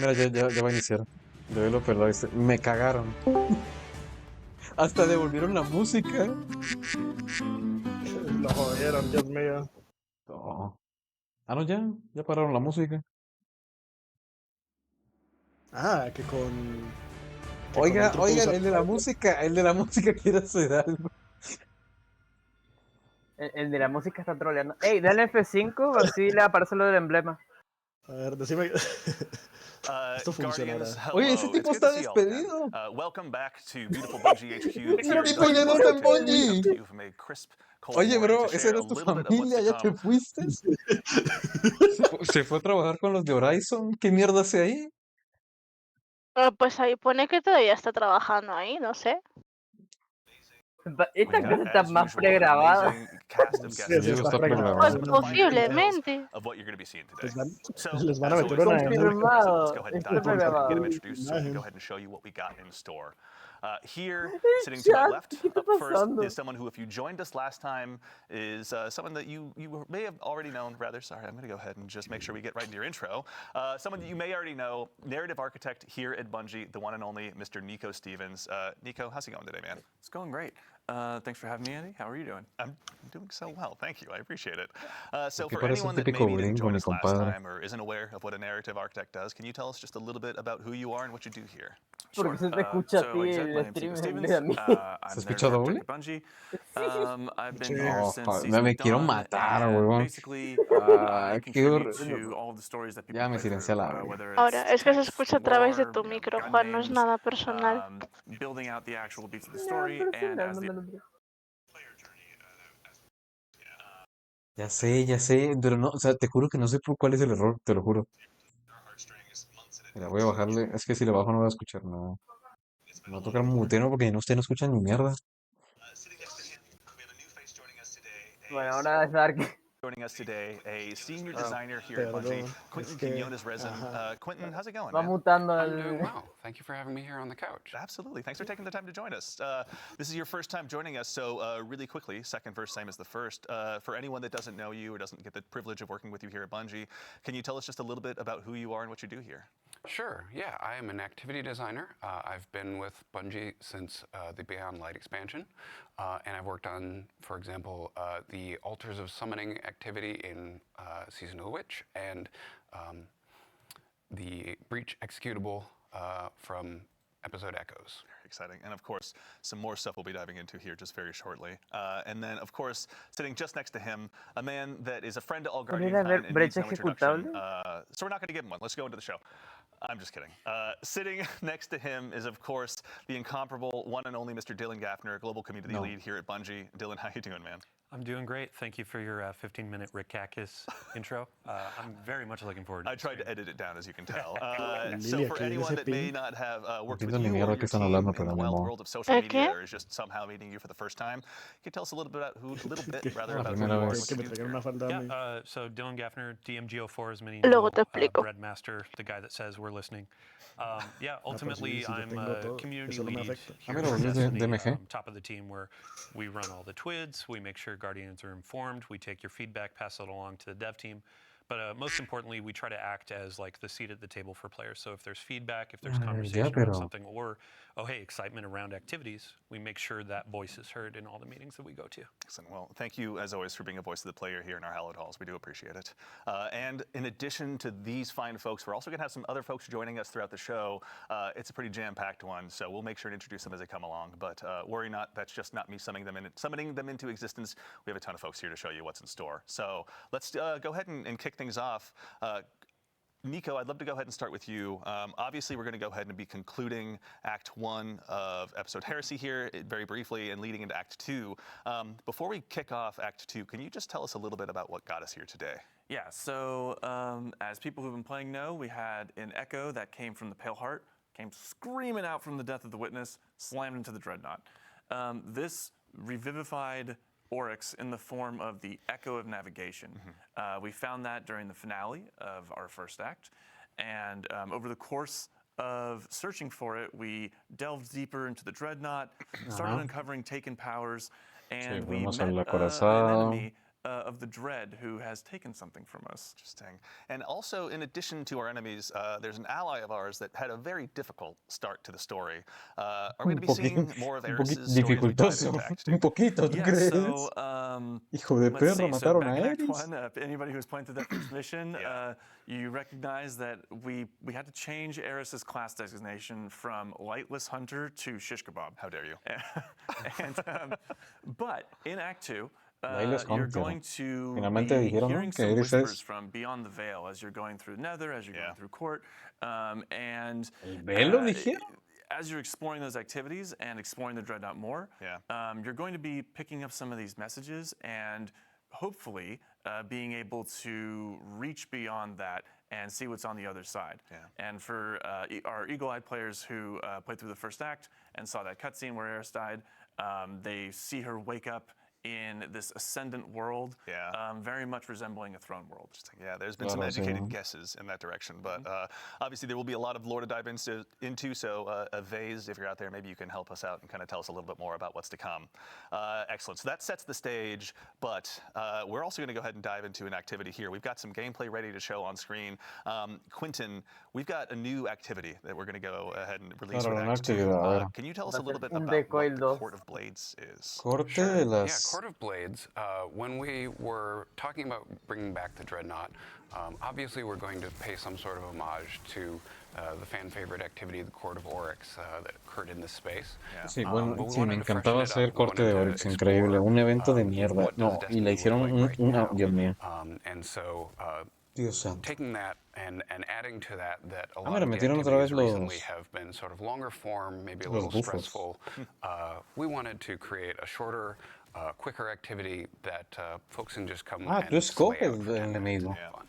Mira, ya va a iniciar. Developer, lo viste. Me cagaron. Hasta devolvieron la música. Lo jodieron, Dios mío. No. Ah, no, ya pararon la música. Ah, que con Oiga, el truco el de la música quiere hacer algo. El de la música está troleando. Ey, dale F5, así le aparece lo del emblema. A ver, decime. Esto funcionará. Oye, ese tipo está despedido. Welcome back to beautiful Bungie HQ. Ese tipo ya no está en Bungie. Oye, bro, esa era tu familia, ya te fuiste. Se fue a trabajar con los de Horizon. ¿Qué mierda hace ahí? Pues ahí pone que todavía está trabajando ahí, no sé. Esta cosa está más pregrabada. Sí, está pregrabado. Pues posiblemente. Les van a meter una Confirmado. Go ahead and Está dive in pregrabado. and get them introduced so we can go ahead and show you what we got in store. Here, sitting to my Chat, left, ¿qué está up first, pasando? is someone who, if you joined us last time, is someone that you may have already known, rather. Sorry, I'm going to go ahead and just make sure we get right into your intro. Someone that you may already know, narrative architect here at Bungie, the one and only Mr. Nico Stevens. Nico, how's it going today, man? It's going great. Thanks for having me, Andy. How are you doing? I'm doing so well, thank you. I appreciate it. So Aquí for parece anyone that típico maybe didn't gringo, join mi us last compadre. time or isn't aware of what a narrative architect does, can you tell us just a little bit about who you are and what you do here? Porque se te escucha a ti like I said, el my name's Nico stream en Stevens. vez de a mí. I'm ¿Se the escucha narrative doble? architect at Bungie. I've been here Oh, since joder, season me quiero dawn, matar, and huevón. basically, Ah, I qué contribute horrible. to all of the stories that people Ya me play silencié through, la verga. whether Ahora, it's es que se text, escucha a través de lore, tu micro, gun Juan, no es names, nada personal. building out the actual beats of the No, story, pero sí, and as the Ya sé, pero no, o sea, te juro que no sé por cuál es el error, te lo juro. Mira, voy a bajarle, es que si le bajo no voy a escuchar nada. Me va a tocar muteno porque usted no escucha ni mierda. Bueno, ahora es Dark. Joining us today, a senior designer here at Bungie, Perdón, Quentin es que- Quinones Resin. ajá. Quentin, how's it going, Va man? mutando I'm doing el... well. Thank you for having me here on the couch. Absolutely. Thanks for taking the time to join us. This is your first time joining us, so really quickly, second verse, same as the first. For anyone that doesn't know you or doesn't get the privilege of working with you here at Bungie, can you tell us just a little bit about who you are and what you do here? Sure, yeah, I am an activity designer. I've been with Bungie since the Beyond Light expansion, and I've worked on, for example, the Altars of Summoning activity in Season of the Witch, and the Breach executable from Episode Echoes. Very exciting. And of course, some more stuff we'll be diving into here just very shortly. And then, of course, sitting just next to him, a man that is a friend to all ¿Podría Guardian haber kind and needs no brecha introduction. ejecutable? So we're not going to give him one. Let's go into the show. I'm just kidding. Sitting next to him is, of course, the incomparable one and only Mr. Dylan Gaffner, Global Community Lead here at Bungie. Dylan, how you doing, man? I'm doing great. Thank you for your 15-minute Rick Kakis intro. I'm very much looking forward to it. I tried to edit it down, as you can tell. Lilia, So for ¿qué es anyone ese that pin? may not have worked with entiendo you ni or mierda your que están team hablando, in pero the ni wild modo. world of social ¿El media, qué? or is just somehow meeting you for the first time, can you tell us a little bit about who La about who primera you are and vez. what Que you me do traigan here? una falda a mí. Yeah, so Dylan Gaffner, DMGO4, as many Luego know, te explico. Breadmaster, the guy that says we're listening. Yeah, pero ultimately, si yo I'm tengo a todo, community eso no me lead afecta. here mira, at volvió de Destiny, MG. top of the team where we run all the TWIDs, we make sure Guardians are informed, we take your feedback, pass it along to the dev team. But most importantly, we try to act as like the seat at the table for players. So if there's feedback, if there's conversation pero- around something, or, oh, hey, excitement around activities, we make sure that voice is heard in all the meetings that we go to. Excellent. Well, thank you, as always, for being a voice of the player here in our hallowed halls. We do appreciate it. And in addition to these fine folks, we're also going to have some other folks joining us throughout the show. It's a pretty jam-packed one, so we'll make sure to introduce them as they come along. But worry not, that's just not me summoning them into existence. We have a ton of folks here to show you what's in store. So let's go ahead and kick things off. Nico, I'd love to go ahead and start with you. Obviously, we're going to go ahead and be concluding Act 1 of Episode Heresy here very briefly and leading into Act 2. Before we kick off Act 2, can you just tell us a little bit about what got us here today? Yeah, so as people who've been playing know, we had an echo that came from the Pale Heart, came screaming out from the death of the witness, slammed into the Dreadnought. This revivified Oryx in the form of the Echo of Navigation. We found that during the finale of our first act, and over the course of searching for it, we delved deeper into the Dreadnought, started uncovering taken powers, and Sí, we fuimos met al an acorazado. enemy of the Dread, who has taken something from us. Interesting. And also, in addition to our enemies, there's an ally of ours that had a very difficult start to the story. Are we going to be seeing more of Eris's story as we dive dificultoso. into Act 2? Un poquito, ¿tú Yeah, crees? so, Hijo de let's perra, see. So mataron back a in Act Eris. 1, anybody who's playing through that first mission, Yeah. you recognize that we had to change Eris's class designation from Lightless Hunter to Shish Kebab. How dare you? But in Act 2, Lightless you're Hunter. going to Finalmente be dijeron, ¿no? hearing Que some Eris whispers es from beyond the veil as you're going through Nether, as you're Yeah. going through Court, and ¿El velo dijeron? as you're exploring those activities and exploring the Dreadnought more, you're going to be picking up some of these messages and hopefully being able to reach beyond that and see what's on the other side. Yeah. And for our eagle-eyed players who played through the first act and saw that cutscene where Eris died, they see her wake up in this ascendant world, very much resembling a throne world. Yeah, there's been some educated guesses in that direction, but obviously there will be a lot of lore to dive into, so Vase, if you're out there, maybe you can help us out and kind of tell us a little bit more about what's to come. Excellent, so that sets the stage, but we're also going to go ahead and dive into an activity here. We've got some gameplay ready to show on screen. Quentin, we've got a new activity that we're going to go ahead and release with Act 2. Can you tell us a little bit about what the Court of Blades is? Corte de las... Court of Blades, when we were talking about bringing back the Dreadnought, obviously we're going to pay some sort of homage to the fan favorite activity, the Court of Oryx, that occurred in this space. Sí, bueno, sí, me encantaba hacer Corte de Oryx, increíble, un evento de mierda. No, y le hicieron Dios mío. And so, Dios santo. taking that and adding to that a lot mira, of the metieron otra vez activities recently los... have been sort of longer form, maybe a los little bufos. stressful. We wanted to create a shorter, quicker activity that folks can just come and tú escoges slay out for el 10 minutes. enemigo. Fun.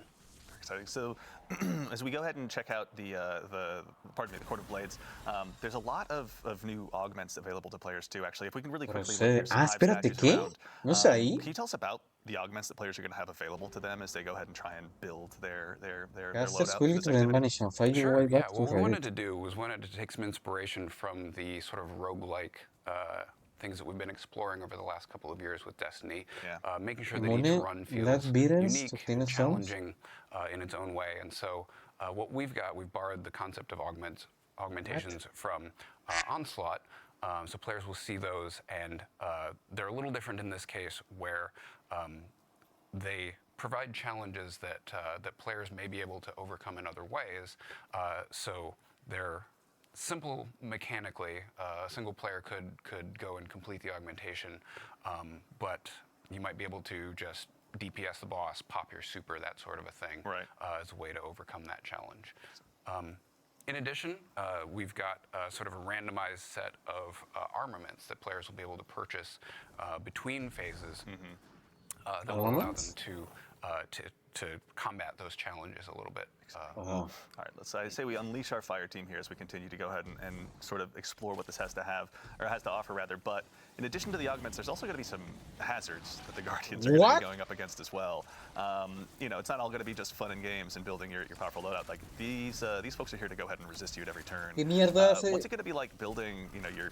Exciting. So, as we go ahead and check out the Court of Blades, there's a lot of new augments available to players too. Actually, if we can really quickly look at some hive espérate, statues ¿qué? around, ¿No está ahí? can you tell us about the augments that players are going to have available to them as they go ahead and try and build their Casters loadout? will for this activity? vanish and fire Sure, way back to what we wanted Reddit. to do was take some inspiration from the sort of roguelike things that we've been exploring over the last couple of years with Destiny, making sure that each run feels unique and challenging in its own way. And so what we've borrowed the concept of augmentations from Onslaught, so players will see those, and they're a little different in this case, where they provide challenges that players may be able to overcome in other ways. So they're simple mechanically. A single player could go and complete the augmentation, but you might be able to just DPS the boss, pop your super, that sort of a thing, as a way to overcome that challenge. In addition, we've got sort of a randomized set of armaments that players will be able to purchase between phases that will allow them to combat those challenges a little bit. All right, I say we unleash our fire team here as we continue to go ahead and sort of explore what this has to offer rather. But in addition to the augments, there's also going to be some hazards that the Guardians are going to be going up against as well. It's not all going to be just fun and games and building your powerful loadout. Like these folks are here to go ahead and resist you at every turn. What's it going to be like building your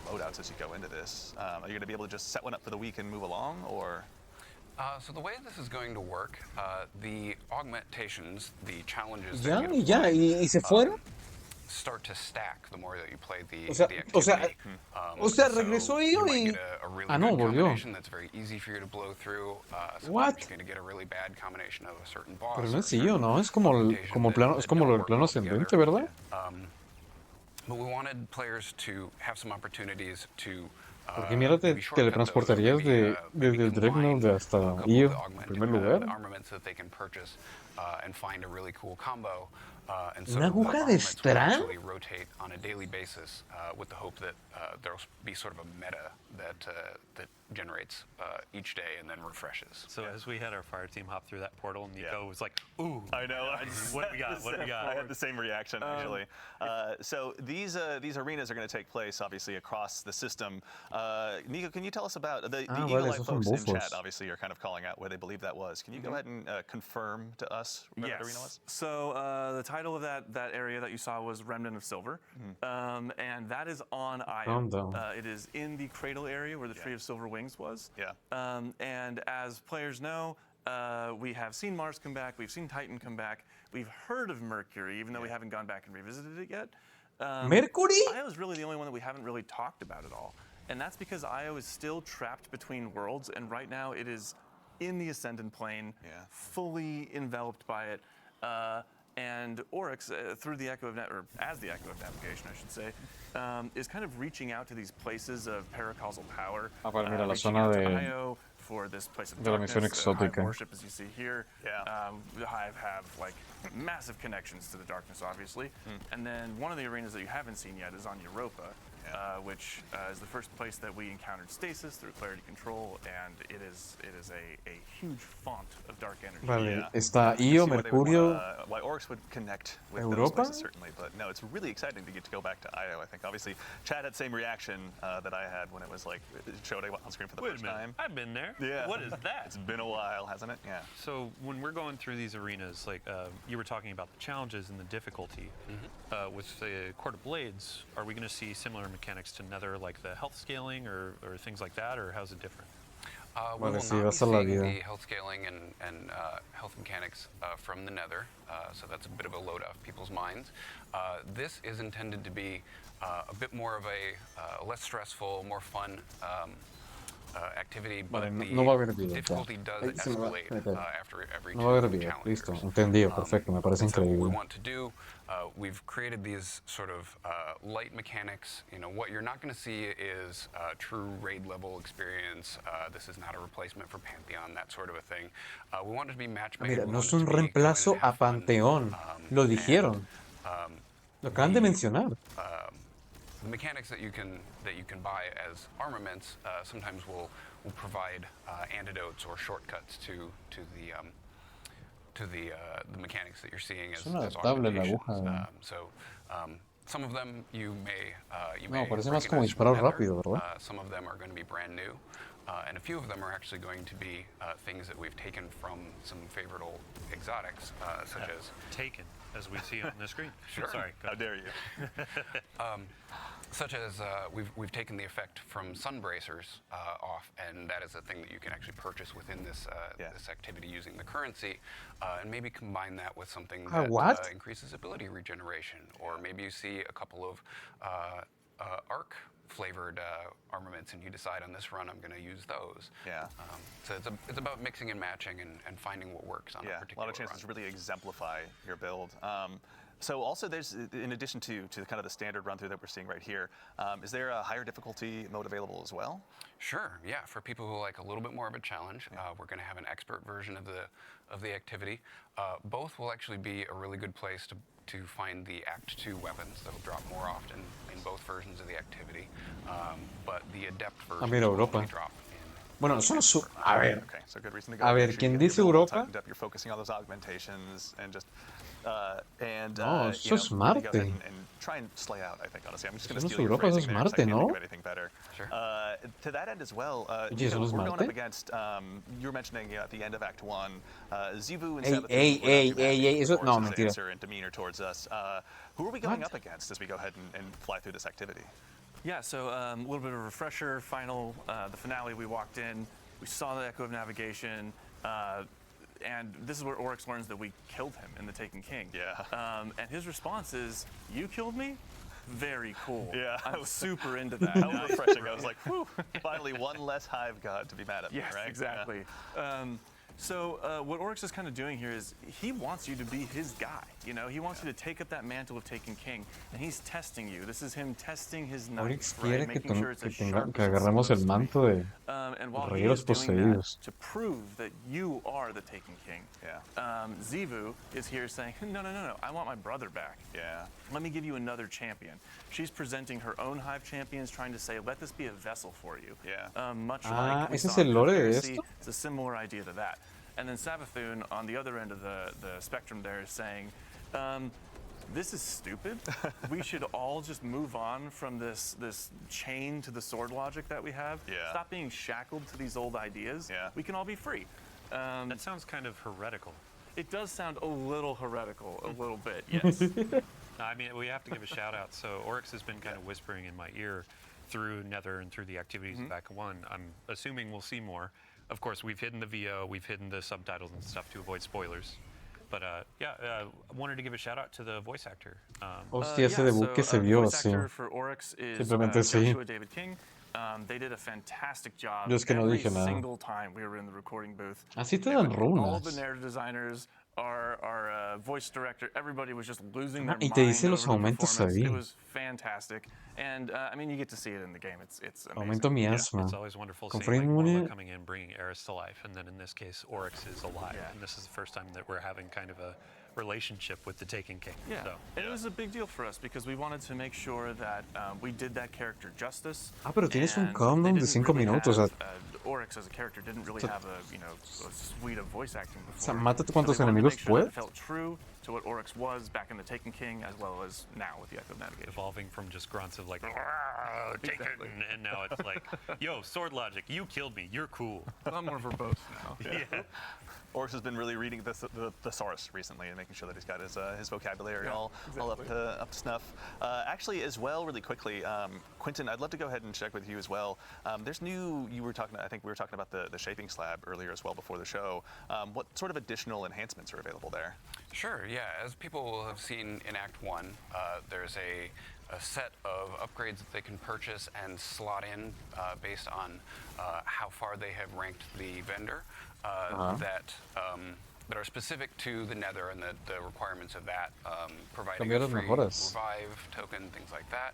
loadouts as you go into this? Are you going to be able to just set one up for the week and move along, or? So the way this is going to work, the augmentations, the challenges ¿Y se fueron? start to stack the more that you play the activity. Regresó ello y... Get a really no, good volvió. combination that's very easy for you to blow through. What? You're going to get a really bad combination of a certain boss. Pero no es yo, ¿no? Es como lo del plano ascendente, ¿verdad? But we wanted players to have some opportunities to Porque mira, te teletransportarías desde el Dreadnought hasta Io, en primer lugar. Una aguja de Strand? Rotate on a daily basis with the hope that there'll be sort of a meta that generates each day and then refreshes. So as we had our fire team hop through that portal, Nico was like, "Ooh, I know. what we got? What we got?" I had the same reaction actually. So these arenas are going to take place obviously across the system. Nico, can you tell us about the Eagle-Eye folks in chat? Obviously, are kind of calling out where they believe that was. Can you go ahead and confirm to us where that arena was? So the title of that area that you saw was Remnant of Silver, and that is on Io. It is in the Cradle area where the Tree of Silver Wings Wings was. Yeah. And as players know, we have seen Mars come back, we've seen Titan come back, we've heard of Mercury, even though we haven't gone back and revisited it yet. Mercury? Io is really the only one that we haven't really talked about at all. And that's because Io is still trapped between worlds, and right now it is in the Ascendant Plane, fully enveloped by it. And Oryx, through the Echo of or as the Echo of Navigation, I should say, is kind of reaching out to these places of paracausal power. Vale, mira, la reaching zona out to de, Io for this place of de la misión darkness, Hive exótica. worship, as you see here. The Hive have like massive connections to the darkness, obviously. And then one of the arenas that you haven't seen yet is on Europa. Which is the first place that we encountered stasis through clarity control, and it is a huge font of dark energy. Vale, está Io, Mercurio, Why Oryx would connect with those Europa? places, certainly. But no, it's really exciting to get to go back to Io, I think. Obviously, Chad had the same reaction that I had when it was like, it showed on screen for the first time. I've been there. Yeah. What is that? It's been a while, hasn't it? Yeah. So when we're going through these arenas, like you were talking about the challenges and the difficulty, with the Court of Blades, are we going to see similar mechanics to Nether, like the health scaling or things like that, or how's it different? We will sí, not va a be ser la seeing vida. the health scaling and health mechanics from the Nether, so that's a bit of a load off people's minds. This is intended to be a bit more of a less stressful, more fun activity, but Vale, the no va a haber video. difficulty does Ahí se me va a escalate meter. after every No va a haber two video. challengers. Listo, entendido, perfecto, me parece And so what we increíble. want to do, we've created these sort of light mechanics. You know, what you're not going to see is true raid level experience. This is not a replacement for Pantheon, that sort of a thing. We want it to be matchmaking. Mira, no es un reemplazo a Panteón. Lo dijeron. Lo acaban de mencionar. The mechanics that you can buy as armaments sometimes will provide antidotes or shortcuts to the mechanics that you're seeing as adaptable la augmentations. aguja. Some of them you may No, parece más como recognize from disparar Nether. rápido, ¿verdad? Some of them are going to be brand new, and a few of them are actually going to be things that we've taken from some favorite exotics, such as Taken, as we see on the screen. Sure. Sorry. How dare you? such as we've taken the effect from Sunbracers off, and that is a thing that you can actually purchase within this this activity using the currency, and maybe combine that with something that increases ability regeneration, or maybe you see a couple of arc flavored armaments and you decide on this run I'm going to use those. Yeah. So it's about mixing and matching and finding what works on a particular a lot of chances to really exemplify your build. So also there's, in addition to kind of the standard run through that we're seeing right here, is there a higher difficulty mode available as well? Sure, yeah. For people who like a little bit more of a challenge, we're going to have an expert version of the activity. Both will actually be a really good place to find the Act 2 weapons that will drop more often in both versions of the activity. But the Adept version will only drop in... Bueno, eso no su... A ver. Okay, so good reason to go. A ver, ¿quién dice Europa? You're focusing on those augmentations and just no, eso es Marte. And try and slay out, I think, honestly. I'm just going to Eso steal no es your Europa, eso es phrasing there, Marte, 'cause I can't ¿no? think of anything better. Sure. To that end as well, Oye, eso no es we're going Marte. up against, you were mentioning at the end of Act 1, Zivu and eso, no, mentira. answer and demeanor towards us. Who are we going up against as we go ahead and fly through this activity? Yeah, so a little bit of a refresher. The finale, we walked in, we saw the Echo of Navigation, and this is where Oryx learns that we killed him in the Taken King. Yeah. And his response is, "You killed me? Very cool." Yeah, I'm super into that. That was refreshing. I was like, whew, finally one less Hive God to be mad at me, yes, right? exactly. Yeah. So what Oryx is kind of doing here is he wants you to be his guy. You know, he wants you to take up that mantle of Taken King, and he's testing you. This is him testing his Oryx knife, quiere right? Making sure it's as sharp que as it's agarremos el supposed to be. manto de And while he reíros is doing poseídos. that, to prove that you are the Taken King, Zivu is here saying, no, I want my brother back. Yeah. Let me give you another champion. She's presenting her own Hive champions, trying to say, let this be a vessel for you. Yeah. Much like we ese es saw el in lore de Conspiracy, esto. it's a similar idea to that. And then Savathun, on the other end of the spectrum there, is saying, this is stupid. We should all just move on from this chain to the sword logic that we have. Yeah. Stop being shackled to these old ideas. Yeah. We can all be free. That sounds kind of heretical. It does sound a little heretical, a little bit, yes. I mean, we have to give a shout out. So Oryx has been kind of whispering in my ear through Nether and through the activities of Act 1, I'm assuming we'll see more. Of course, we've hidden the VO, we've hidden the subtitles and stuff to avoid spoilers. But I wanted to give a shout out to the voice actor. Hostia, ese debut que se vio voice así. actor for Oryx is Simplemente sí. Joshua David King. They did a fantastic job. Yo es que no every dije nada. single time we were in the recording booth. Así te dan All the runas. narrative designers, our voice director, everybody was just losing their Y te dice mind los over the aumentos performance. ahí. It was fantastic, and I mean, you get to see it in the game. It's amazing. Aumento mi asma. It's always wonderful Con seeing like, Morla Frame coming in, bringing Eris to life, and then in this case, Oryx is alive. And this is the first time that we're having kind of a relationship with the Taken King. Yeah, So. and it was a big deal for us because we wanted to make sure that we did that character justice. Ah, pero tienes un and countdown they de didn't 5 really minutos. O have, sea, Oryx as a character didn't really have a suite of voice acting before. mátate So cuantos they wanted to enemigos make sure that puedas. it felt true to what Oryx was back in the Taken King, as well as now with the Echo Navigation. Evolving from just grunts of like, Taken, Exactly. and now it's like, yo, sword logic, you killed me, you're cool. A lot more verbose now. Yeah. Oryx has been really reading the thesaurus recently and making sure that he's got his vocabulary all up to snuff. Actually, as well, really quickly, Quentin, I'd love to go ahead and check with you as well. There's new. I think we were talking about the shaping slab earlier as well before the show. What sort of additional enhancements are available there? Sure, yeah. As people will have seen in Act 1, there's a set of upgrades that they can purchase and slot in based on how far they have ranked the vendor that are specific to the Nether and the requirements of that, providing Cambiar a las free mejoras. revive token, things like that.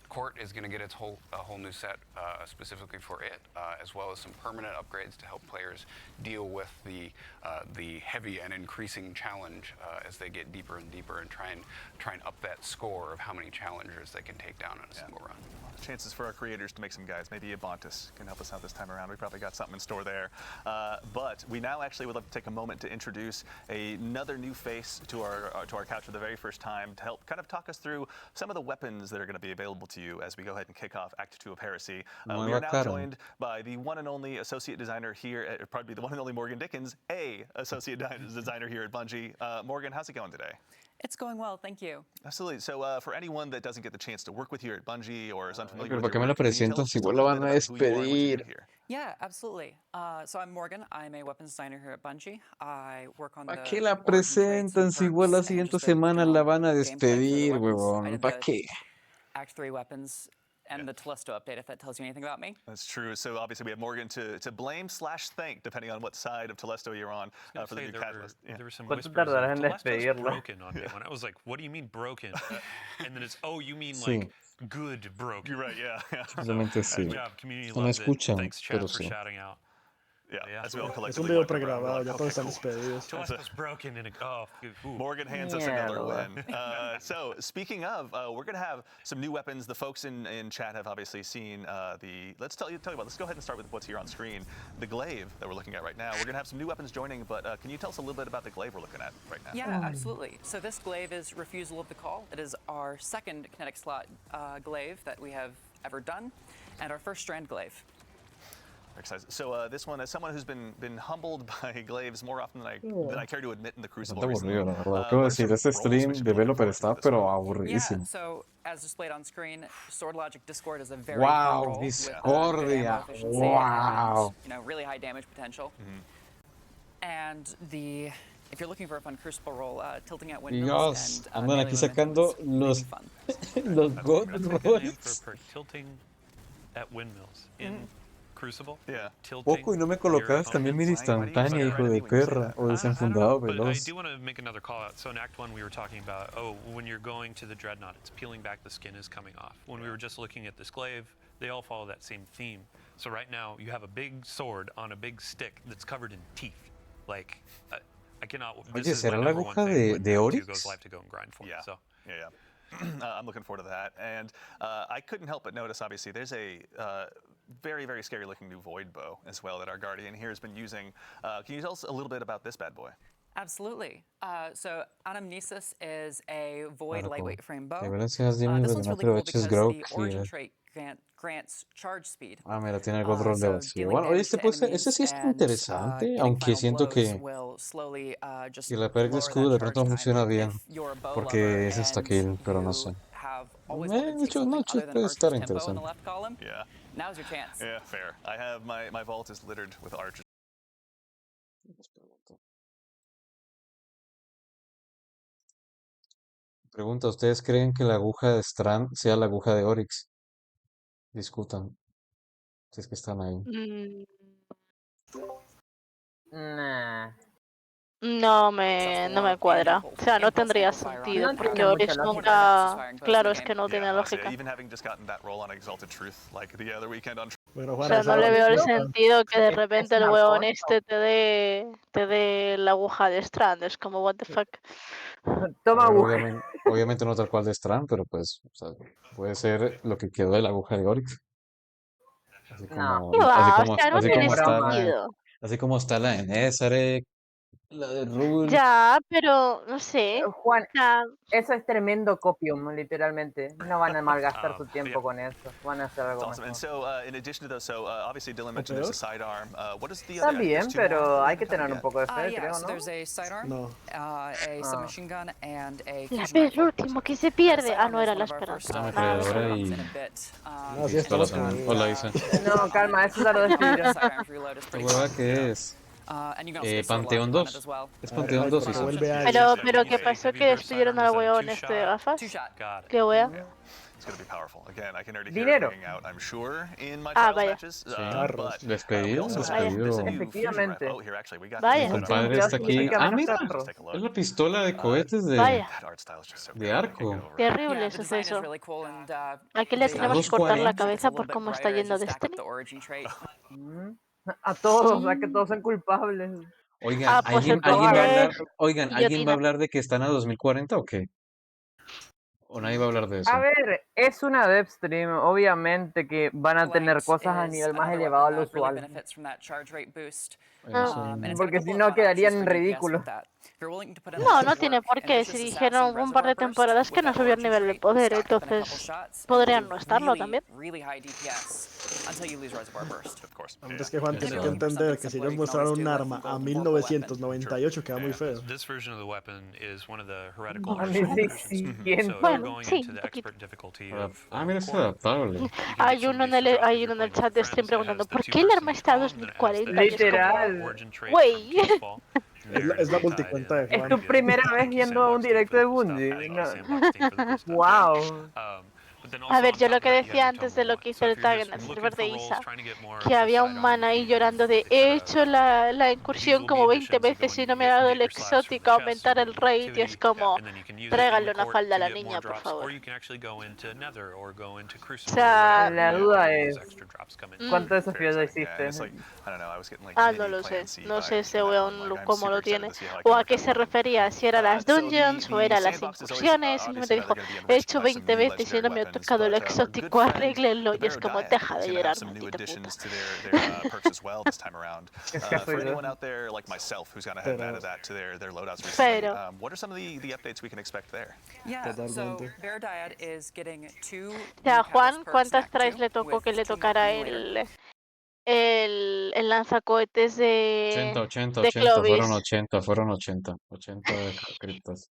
Court is going to get a whole new set specifically for it, as well as some permanent upgrades to help players deal with the heavy and increasing challenge as they get deeper and deeper and try and up that score of how many challengers they can take down in a single run. Chances for our creators to make some guys. Maybe Abontis can help us out this time around. We probably got something in store there. But we now actually would love to take a moment to introduce another new face to our couch for the very first time to help kind of talk us through some of the weapons that are going to be available to you as we go ahead and kick off Act 2 of Heresy. We are now joined by the one and only associate designer here, probably the one and only Morgan Dickens, associate designer here at Bungie. Morgan, how's it going today? It's going well, thank you. Absolutely. So for anyone that doesn't get the chance to work with you at Bungie or is unfamiliar Pero with ¿para qué your me la work, can you tell presentan us si just a igual la little van a bit about who you are and what you do despedir? here? Yeah, absolutely. So I'm Morgan. I'm a weapons designer here at Bungie. I work on ¿Para the qué la origin traits and presentan si igual la perks and siguiente just the semana la van a gameplay for the despedir, weapons. I huevón? did ¿Para the qué? Act 3 weapons and the Telesto update, if that tells you anything about me. That's true. So obviously we have Morgan to blame/thank, depending on what side of Telesto you're on for the new catalyst. There were some ¿Cuánto whispers of tardarás en Telesto's despedirla? broken on me when I was like, what do you mean broken? And then it's, oh, you mean Sí. like good broken. You're right, yeah. Simplemente sí. Good job, community No me loves it. escuchan, Thanks, chat, pero for sí. shouting out. Yeah, as we all Es un collectively video went around, we're pregrabado, like, ya okay, todos están cool. despedidos. Telesto's broken in a ooh. Morgan hands us another Mierda. win. So speaking of, we're going to have some new weapons. The folks in chat have obviously seen let's tell you about, let's go ahead and start with what's here on screen. The glaive that we're looking at right now. We're going to have some new weapons joining, but can you tell us a little bit about the glaive we're looking at right now? Yeah, absolutely. So this glaive is Refusal of the Call. It is our second kinetic slot glaive that we have ever done, and our first strand glaive. Excited. So this one, as someone who's been humbled by glaives more often than I care to admit in the Crucible Bastante recently. aburrido, la verdad. what Quiero are some decir, ese roles stream we should de be looking developer for está, this pero one? Yeah, aburridísimo. so as displayed on screen, Sword Logic Discord is a very Wow, fun role with, Discordia. good ammo efficiency Wow. and, really high damage potential. And if you're looking for a fun Crucible roll, tilting at windmills Dios, and andan melee aquí momentum sacando is really los fun. los God That's a good name rolls. for tilting at windmills in Crucible. Yeah. Tilting Poco y no me your colocabas también mira opponent's Why do you say instantánea, that hijo right de at me when you say perra, that? o I don't desenfundado know, but I veloz. do want to make another call out. So in Act 1, we were talking about, when you're going to the Dreadnought, it's peeling back, the skin is coming off. When we were just looking at this glaive, they all follow that same theme. So right now, you have a big sword on a big stick that's covered in teeth. Like, I cannot. Oye, This is my ¿será la number one aguja thing when de Act 2 Oryx? goes live to go and grind for. Yeah. So. Yeah. I'm looking forward to that. And I couldn't help but notice, obviously, there's a very, very scary looking new Void Bow as well that our Guardian here has been using. Can you tell us a little bit about this bad boy? Absolutely. So Anamnesis is a void Claro, lightweight frame bow. de verdad si has dimos This de one's no really cool aproveches because Grok the y origin trait grants charge speed. ah, mira, tiene el control de So vacío. dealing Bueno, oye, damage to ese sí enemies está and interesante, getting aunque final siento blows que will slowly just la perk de lower escudo that de charge pronto no time. funciona bien, If you're a bow porque lover es and insta-kill, pero no you sé. have always wanted to take Muchas something noches other than puede Archer's estar tempo in the interesante. left column. Yeah. Now's your chance. Yeah, fair. I have my vault is littered with archers. Pregunta, ¿ustedes creen que la aguja de Strand sea la aguja de Oryx? Discutan, si es que están ahí. Mm, Nah. no me cuadra. O sea, no tendría sentido, porque Oryx nunca... Claro, es que no tiene lógica. Even having just gotten that roll on Exalted Truth like the other weekend on. Bueno, O Juan, sea, esa no le veo el hora- sentido que de repente el una huevón cosa. este te dé la aguja de Strand. Es como, what the fuck. Toma A ver, aguja. obviamente no tal cual de Strand, pero pues, o sea, puede ser lo que quedó de la aguja de Oryx. Así No. como, ¿Qué así va? O como, sea, no así tiene como está sentido. así como está la de Nezarec, la de Rule. Ya, pero no sé. Juan, O sea, eso es tremendo copium, literalmente. No van a malgastar su Yeah. tiempo con eso. Van a hacer algo Awesome. And mejor. so, in addition to those, obviously Dylan mentioned peor? there's a sidearm. What is the Está other? I think there's bien, two more that pero we hay que haven't done tener un yet. poco de fe, Yeah, creo, so ¿no? there's a sidearm, No. a submachine gun, and a la fusion ves lo rifle. último que se The pierde. Ah, sidearm no is era one la of our first esperanza. Ah, Nada, lo ametralladora sabía. sidearms y in a bit. No, sí, pistola estamos también. con... Hola, Isa. No, calma, eso ya lo despidieron. Sidearms reload is ¿Esta pretty hueva fun. qué es? And you can also get sword Panteón launch on it 2. as well. Es A ver, Panteón Mike, 2, porque Isa. vuelve alguien. Pero ¿qué pasó? Que despidieron al huevón este de gafas. Two shot. Got it. Qué wea. It's going to be powerful. Again, I can already hear it Dinero. ringing out, I'm sure, in my Ah, trials vaya. matches. Sí. Carros. But we Despedido, also Vaya. have there's a despedido. new fusion Efectivamente. rifle. Oh, here actually we got Vaya. Mi this. compadre Ya está aquí. significa Ah, menos mira, carros. Take a es look. la pistola de cohetes de, Vaya. That art style is just so de great. I can't arco. get over it. Terrible Yeah, es the design is eso. really cool, and Aquí le the tenemos que cortar la 240. it's a cabeza little por bit cómo está brighter as yendo you stack up Destiny. the origin trait. Mm. A todos, a que Mm. todos son culpables. Oigan, Ah, pues Todos ¿alguien va a agarran. hablar, entonces, oigan, ¿alguien va a guillotina. hablar de que están a 2040 o qué? ¿O nadie va a hablar de A eso? ver, es una dev stream, obviamente que van a tener Light cosas a is nivel más another elevado weapon a lo that really usual. benefits from that charge rate boost. Bueno, Ah. sí. And it's got a Porque couple si of no fun quedarían options en for DPS ridículo. with that. If you're willing to put in No, the no tiene work, por qué. Si Ambitious dijeron Assassin un par de Reservoir Burst temporadas que with no that subían origin nivel de trait poder, stacked up in a couple entonces shots, and podrían will no do estarlo really, también. really high DPS until you lose Reservoir Burst. Of course. Es que Juan tiene Eso. que entender que si Simpler ellos you can mostraron always un do with arma a gold multiple weapon. 1998 queda muy feo. This version of the weapon is one of the heretical A arsenal versions. 1600. So if you're Bueno, going sí, into un the poquito. expert difficulty Ah, of mira, es Core, adaptable. you can get Hay some of uno en these to el, drop hay if uno you're en el playing with chat your de Steam friends. It has preguntando the ¿por two qué el bursts arma in each está a palm, then it has the 2040? Y es como, Literal. origin trait güey. from Keithfall. Es la multicuenta de Es Juan. tu primera vez viendo un directo de Bungie. No. Wow. A ver, yo lo que decía antes de lo que hizo el tag en el server de Isa, que había un man ahí llorando de he hecho la incursión como 20 veces y no me ha dado el exótico a aumentar el rate, y es como, tráiganle una falda a la niña, por favor. O sea, La duda es, ¿cuántos mm, desafíos ya hiciste? ah, no lo sé, no sé ese weón cómo lo tiene, o a qué se refería, si era las dungeons o era las incursiones, simplemente dijo, he hecho 20 veces y no me ha tocado el exótico, arréglenlo, y es como, deja de llorar, maldita puta. Es que soy yo. Pero, What are some of the updates we can expect there? Yeah, so Totalmente. Bear Dyad is getting two o sea, new Juan, catalyst perks ¿cuántas in tries Act le 2 tocó with que le Team tocara Emulator. el lanzacohetes 80, 80, de 80, fueron Clovis? 80, fueron 80, 80 criptas.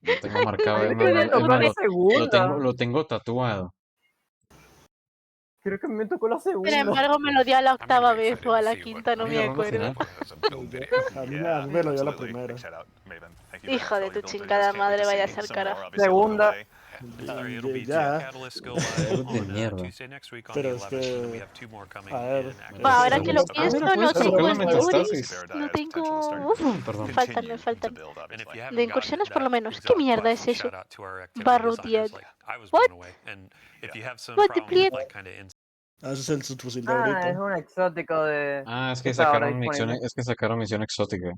Lo tengo marcado, Creo es que me más, tocó la segunda. lo tengo tatuado. Creo que me tocó la Sin segunda. embargo, me lo di a la I'm gonna octava be vez excited o a to la see what quinta, no Mira, me ronda acuerdo. final. has a build video. A mí me lo dio la absolutely. primera. Big shout out, Maven. Thank you very Hijo much de for tu all your build chingada videos. Can't wait madre, to vaya a see ser some more, carajo. obviously, along the Segunda. way. It'll be Ya. Catalyst go Juegos live de on mierda. Tuesday next week on Pero the es 11th, and then que, we have two more coming a ver, in Act Va, ahora Eso que no lo pasa. Ah, mira, pienso, puedes no colocar tengo la el de metastasis. Oryx, no tengo... Perdón. Me faltan, me faltan. And if you De haven't gotten incursiones, it, por lo that menos. ¿Qué exotic mierda class, es eso? shout out to our activity Barrutiad. designers. Like, I was What? blown away. And if you have some What the problem with bleed? like kind of Ese es el subfusil de Ah, es ahorita. un exótico de Ah, que está ahora disponible. es que sacaron misión exótica.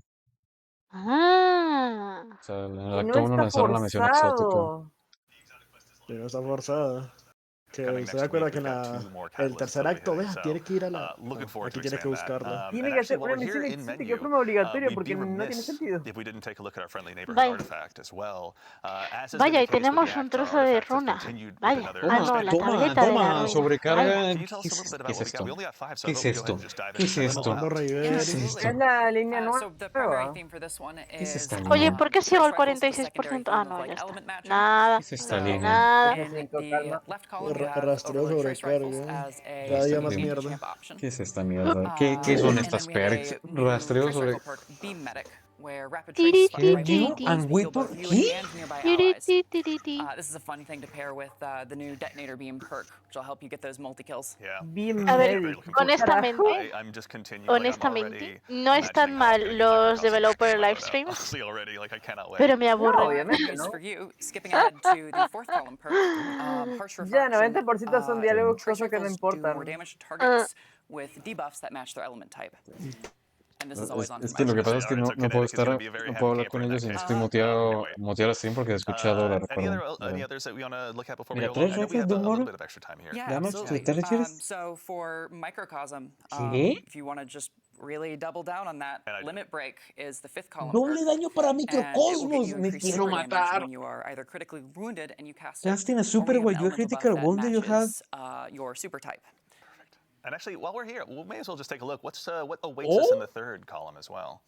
Ah. O sea, en el Y no acto 1 está lanzaron la misión exótica. forzado. Pero no está forzada. Que se da cuenta que el tercer acto, vea, tiene que ir a la... Looking forward aquí to tiene que buscarlo. Tiene que ser una misión exótica de forma obligatoria porque no tiene sentido. if we didn't take a look at our friendly neighborhood Vaya. artifact as well. As has been Vaya, the y case with tenemos the un Act, our trozo de artifacts have runa. continued with Vaya. another Ah, no, la Toma, tableta de la toma, ruina. sobrecarga. Can you tell us a little bit ¿Qué about es what we got? esto? We only got 5, so ¿Qué I es thought we'd go ahead esto? and just dive ¿Qué in es and check them esto? all out. Raider. ¿Qué es y- esto? Es la línea So the primary nueva. theme for this one ¿Qué es is esta Oye, línea? ¿por qué sigo el Force rifles, the 46%? secondary Ah, theme no, of, ya like, está. element matching. Nada, ¿Qué es esta So, línea? nada. in F5, the calma. left column, you have Rastreo overload sobre trace rifles carga. as a Cada día single más game mierda. champ option. ¿Qué es esta mierda? ¿Qué son And estas then we have perks? a new Rastreo trace sobre... rifle perk, Beam Medic, where rapid Tiri, trace Kill rifle you abilities and will heal wait for... both you ¿Qué? and nearby Tiri, allies. ti, tiri, ti. This is a fun thing to pair with the new detonator beam perk, which will help you get those multi-kills. Yeah. Bien A ver, Very medic. looking forward to it. honestamente, I'm just continuing. Like, I'm honestamente, already no están imagining how I'm mal gonna get los Microcosm developer in my loadout. livestreams, Honestly, already, like, I cannot wait. pero me No, aburren. obviamente, News ¿no? for you. Skipping ahead to the fourth column perk, harsh Ya, refraction. 90% son diálogos, Trace cosas que no rifles do more importan. damage to targets with debuffs that match their element type. And this is always on Es que lo que pasa es que no puedo estar, no puedo hablar con ellos y estoy muteado al stream porque he escuchado la recuerdo. Any others that we want to look at before we Mira, go along? 3 I know we rifles have de a un little oro. bit of extra time here. Yeah, Damage absolutely. to territories? So for Microcosm, ¿Qué? if you want to just really double down on that, And I- Limit Break is the fifth column Doble perk. daño para And it will get Microcosmos. you Me increased quiero super damage matar. when you are either critically wounded and you cast Just it, in a super or you have while an you elemental buff critical that wound that you have. matches your super type. And actually, while we're here, we may as well just take a look. What awaits us in the third column as well?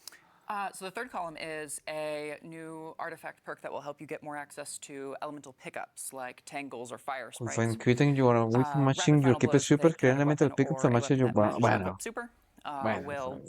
So the third column is a new artifact perk that will help you get more access to elemental pickups like tangles or fire sprites. When quitting you are with Rapid matching your final keep blows super, with a create kinetic elemental weapon pickups or that a matches weapon your... that matches your Bueno, equipped super will,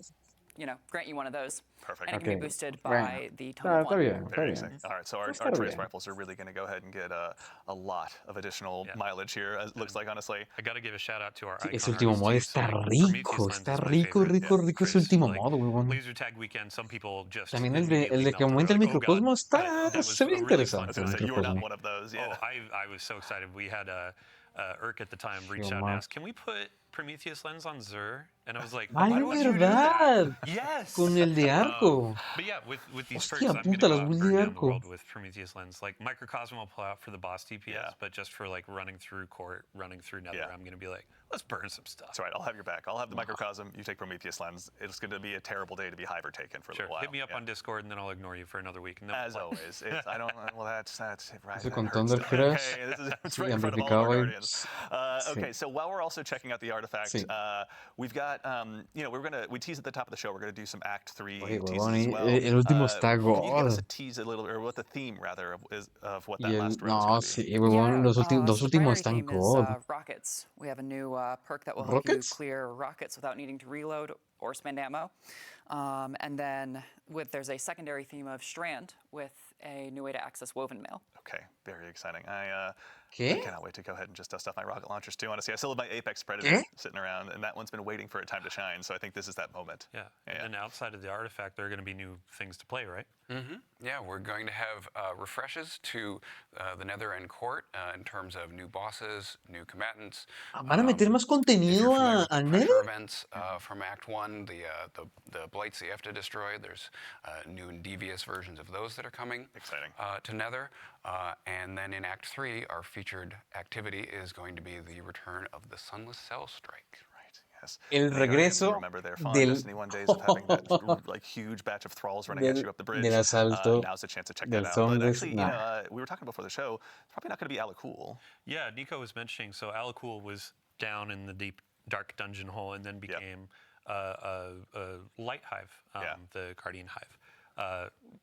grant you one of those. Perfect. And it can be boosted by the tone Ah, of está one. bien, está Very bien. exciting. All right, so our Está trace bien. rifles are really going to go ahead and get a lot of additional mileage here, as it looks like, honestly. I got to give a shout out to our Sí, icon ese último artists, modo too. está So, like, rico, Prometheus Lens está is my rico, favorite. rico, rico ese Trace, último like, modo, weón. Laser Tag Weekend, some people just También el immediately de que melt aumenta el and go, "Oh, God." microcosmo But está, that was se ve a really fun interesante I el was gonna say, you were not microcosmo. one of those, yeah. Oh, I was so excited. We had Irk at the time reached Yo, out and man. asked, "Can we put Prometheus Lens on Xur?" And I was like, ¡Ay, "Why es would you do that?" verdad! Yes. Con el de arco. But yeah, with these Hostia perks, I'm puta, gonna las go out builds and de burn down the arco. world with Prometheus Lens. Like Microcosm will pull out for the boss DPS, Yeah. but just for like running through court, running through Nether, Yeah. I'm gonna be like, let's burn some stuff. That's all right. I'll have your back. I'll have the microcosm. You take Prometheus Lens. It's going to be a terrible day to be Hiver taken for a Sure. little while. Hit me up Yeah. on Discord, and then I'll ignore you for another week. And then As always. It's, I don't. Well, that's right. Ese That con hurts Thunder still. Crash. Okay, this is it's Sí, right in front of all of our amplificado ahí. guardians. Okay, so while we're also checking out the artifact, Sí. we've got we teased at the top of the show. We're gonna do some Act 3 Oye, teases huevón, as y well. el último está Can you give us god. a tease a little, or what the theme rather of what Y that el, last round no, is gonna be? sí, huevón, los So dos the últimos primary están theme is god. rockets. We have a new perk that will help you Rockets? clear rockets without needing to reload or spend ammo. And then there's a secondary theme of Strand with a new way to access woven mail. Okay, very exciting. I ¿Qué? cannot wait to go ahead and just dust off my rocket launchers too. Honestly, I still have my Apex Predator ¿Qué? sitting around, and that one's been waiting for a time to shine. So I think this is that moment. Yeah. And then outside of the artifact, there are going to be new things to play, right? Yeah, we're going to have refreshes to the Nether and Court in terms of new bosses, new combatants. ¿Van a meter más If you're contenido familiar with the al pressure Nether? events from Act 1, the blights you have to destroy, there's new and devious versions of those that are coming Exciting. to Nether. And then in Act 3, our featured activity is going to be the return of the Sunless Cell Strike. Right. Yes. El The Guardians regreso remember their fond del- Destiny 1 days of having that like huge batch of thralls running at you up the bridge. del asalto Now's the chance to check del that out. But Sunless- actually, nah. we were talking before the show. It's probably not going to be Alacool. Yeah, Nico was mentioning, so Alacool was down in the deep, dark dungeon hole and then became a light hive, the Guardian hive.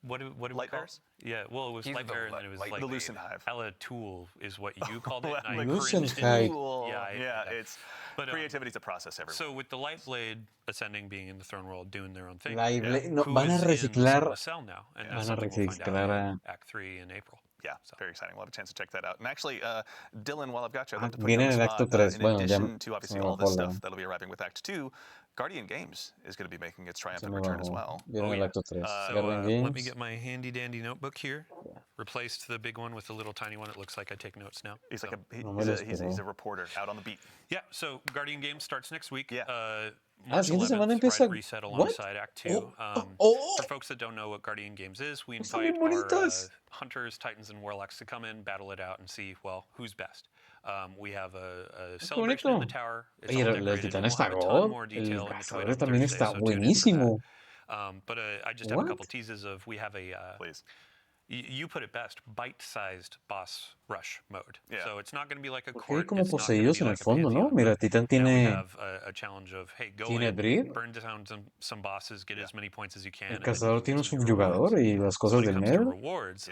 What do we Light call bears? it? Yeah, well, it was He's light the bear, and then it was light like The Lucent Hive. Alatool is what you called it. and I Lucent cringed Hive. Cool. Yeah, I hate Yeah, that. it's But, creativity's a process, everyone. So with the Light Blade ascending, being in the Throne World, doing their own thing, Light Blade- no, who van a is in reciclar- Sunless Cell now, and that's van a something we'll find reciclar out in a- Act 3 in April. Yeah, very exciting. We'll have a chance to check that out. And actually, Dylan, while I've got you, I'd Ah, love to put viene you on en the el acto spot. 3. In Bueno, ya addition to obviously se me all this bajó la- stuff that'll be arriving with Act 2, Guardian Games is going to be making its Se triumphant me return as bajó. well. Viene en el acto 3. So Guardian let me Games. get my handy dandy notebook here. Replaced the big one with the little tiny one. It looks like I take notes now. He's So- like No me lo he's esperaba. a reporter out on the beat. Yeah, so Guardian Games starts next week. Yeah. March siguiente 11th, semana Rite empieza. Reset What? alongside Act 2. Oh, For folks that don't know what Guardian Games is, we están bien invite our bonitas. hunters, titans, and warlocks to come in, battle it out, and see, well, who's best. We have a Qué celebration in the bonito. tower. It's Oye, all el decorated, titán and we'll está have a ton god. more El detail in the Twit cazador on también Thursday, está so tune in for that. buenísimo. But I just have a couple What? teases of, we have a... Please. You put it best, bite-sized boss rush mode. Yeah. So it's not going to be like a Porque hay court, como it's not going to poseídos be en el like a fondo, ¿no? pantheon, Mira, but Titán now we tiene, have a challenge of, hey, go tiene in, Breed. burn down some bosses, get as many points as you can, El and then you cazador can tiene un get some of your rewards. subyugador y las So cosas when it del comes to Nether. rewards,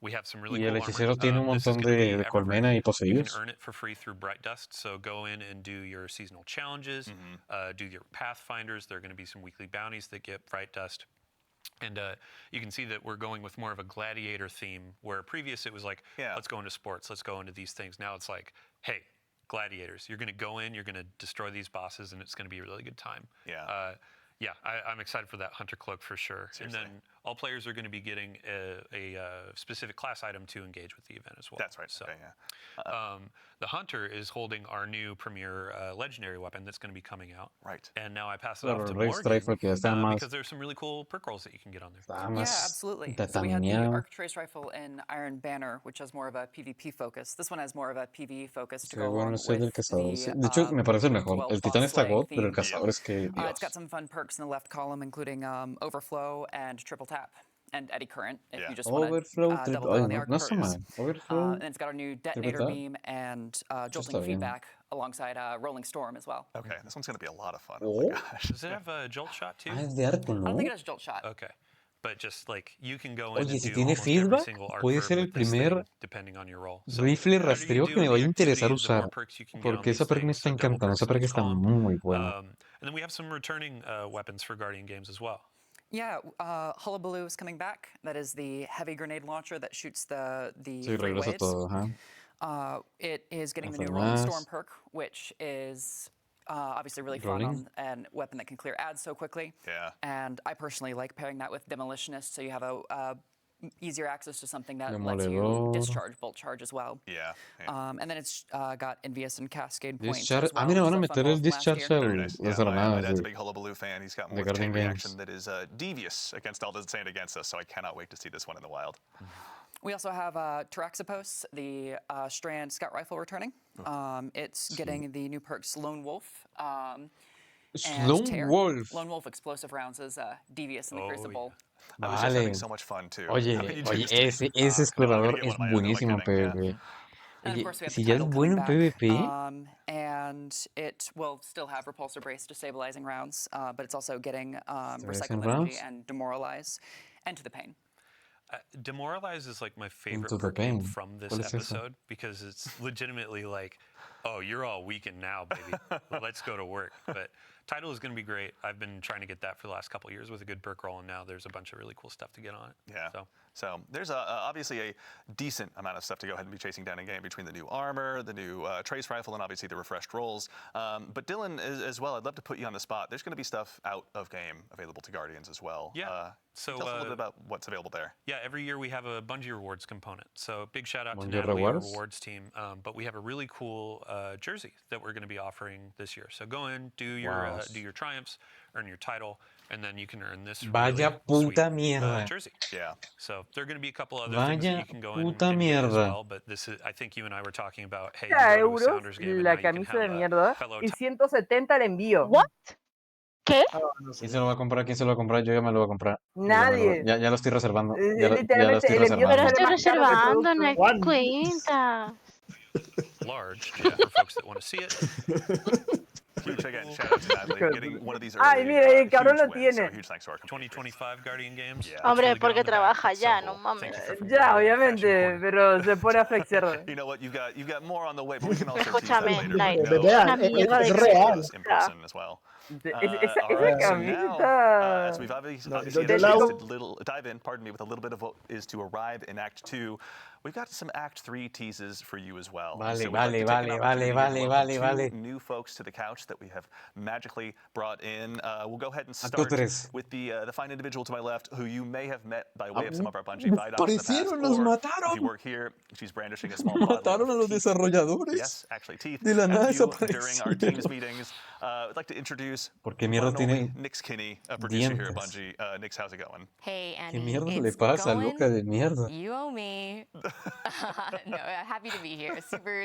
we have some really Y cool el armor. hechicero tiene un This is montón going to be de ever colmena y You can poseídos. earn it for free through Bright Dust, so go in and do your seasonal challenges, do your Pathfinders. There are going to be some weekly bounties that get Bright Dust. And you can see that we're going with more of a gladiator theme, where previous it was like, let's go into sports, let's go into these things. Now it's like, hey, gladiators, you're going to go in, you're going to destroy these bosses, and it's going to be a really good time. I'm excited for that Hunter Cloak for sure. Seriously. And then all players are going to be getting a specific class item to engage with the event as well. That's right. So, okay, the Hunter is holding our new premier legendary weapon that's going to be coming out. Right. And now I pass it Claro, off to el Race Morgan Rifle que está más, because there's some really cool perk rolls that you can get on there. está Yeah, más absolutely. So we had the tataneado. Arc Trace Rifle in Iron Banner, which has more of a PvP focus. This one has more of a PvE focus to Sí, go bueno, along ese es del with cazador. Sí, the de hecho, me parece el mejor. 12 El titán boss está slaying god, pero el theme. cazador es que, It's got Dios. some fun perks in the left column, including Overflow and Triple Tap and Eddy Current, if you just want Overflow, to double ay, down on the no, arc no está perks. mal. Overflow, And it's got our new Triple Detonator Tap. Beam and Jolting está bien. Feedback alongside Rolling Storm as well. Okay, this one's going to be a lot of fun. Oh. Oh my gosh. Does it have a jolt shot too? Ah, es de arco, I don't ¿no? think it has Jolt Shot. Okay. But just like you can go in Oye, and si do tiene almost every feedback, single arc puede verb ser el with this primer thing, depending on your role. So rifle the better you rastreo do que me in vaya the a interesar activity, the more usar. perks you can get on Porque esa these perk me things. está So double encantando. perks Esa in perk each está column. muy buena. And then we have some returning weapons for Guardian Games as well. Yeah, Hullabaloo is coming back. That is the heavy grenade launcher that shoots the Sí, great regresa waves. todo, ajá. It is getting the new Armas. Rolling Storm perk, which is obviously really fun Rolling. and weapon that can clear ads so quickly. Yeah. And I personally like pairing that with Demolitionist, so you have a easier access to something that lets you Demoledor. discharge bolt charge as well. Yeah. And then it's got Envious and Cascade points Discharge. as well. Mira, van a which is fun meter el roll from last year. discharge Very al, nice. las Yeah, my granadas dad's a de, big Hullabaloo fan. He's got de more Guardian chain Games. reaction that is devious against all that's saying against us, so I cannot wait to see this one in the wild. We also have Taraxipos, the Strand Scout Rifle returning. It's getting the new perks Lone Wolf and Lone Tear. Wolf. Lone Wolf explosive rounds is devious in the Crucible. I was just having Vale. so much fun too. Oye, How can you do oye, this to me? ese Come on, I'm gonna explorador get one es of my own. Who am I buenísimo en kidding? Yeah. PvP. And of Oye, course, we have si the ya es title bueno coming en back, PvP, and it will still have Repulsor Brace destabilizing rounds, but it's also getting Stabilizing Recycled rounds? Energy and Demoralize, and to the Pain. Demoralize is like my favorite Into the perk name Pain. from this ¿Cuál es esa? episode because it's legitimately like, oh, you're all weakened now, baby. Let's go to work. But title is going to be great. I've been trying to get that for the last couple of years with a good perk roll, and now there's a bunch of really cool stuff to get on it. Yeah. So there's obviously a decent amount of stuff to go ahead and be chasing down in game between the new armor, the new trace rifle, and obviously the refreshed rolls. But Dylan, as well, I'd love to put you on the spot. There's going to be stuff out of game available to Guardians as well. Yeah. So tell us a little bit about what's available there. Yeah, every year we have a Bungie Rewards component. So big shout out to Bungie Natalie, our Rewards? rewards team. But we have a really cool jersey that we're going to be offering this year. So go in, do your triumphs, earn your title, and then you can earn this Vaya really puta sweet, mierda. jersey. Yeah. So there are going to be a couple other things that Vaya you can go in puta and get as mierda. well. But this is, I think you and I were talking about, hey, you 30 go to a euros Sounders game and now la you can camisa have de a mierda fellow y 170 el envío. What? ¿Qué? ¿Quién se lo va a comprar? ¿Quién se lo va a comprar? Yo ya me lo voy a comprar. Nadie. Ya lo estoy reservando. Ya lo Literalmente estoy el envío Pero reservando. estoy sale más caro que el reservando, no hay producto. cuenta. large for folks that want to see it. Huge again, shout out to Natalie getting one of these early, Ay, mira, el cabrón huge lo wins, so tiene. huge thanks to our community. 2025 Guardian Games. Yeah. Hombre, Really good porque on the back. trabaja It's ya, so no cool. mames. Thank you for Ya, fashion obviamente, corner. pero se pone a flexear. You know what? You've got more on the way, but we can also tease that Escúchame, later. Knight. But no, Vean, Una mierda de es real. this in person as well. Esa All right, so now, camisa. as we've obviously No, had a yo la chance hago- to dive in, pardon me, with a little bit of what is to arrive in Act 2, we've got some Act 3 teases for you as well. Vale, So we'd like to take an opportunity to welcome two new folks to the couch that we have magically brought in. We'll go ahead and start with the fine individual to my left, who you may have met by way of some of our Bungie Vidocs in the past. Or if you work here, she's brandishing a small bottle of teeth. Yes, actually teeth. De la nada During our teams meetings. I'd like to introduce Nix Kinney, a producer here at Bungie. Nix, how's it going? Hey, Andy. ¿Qué mierda le pasa, loca de mierda? You owe me. No, happy to be here.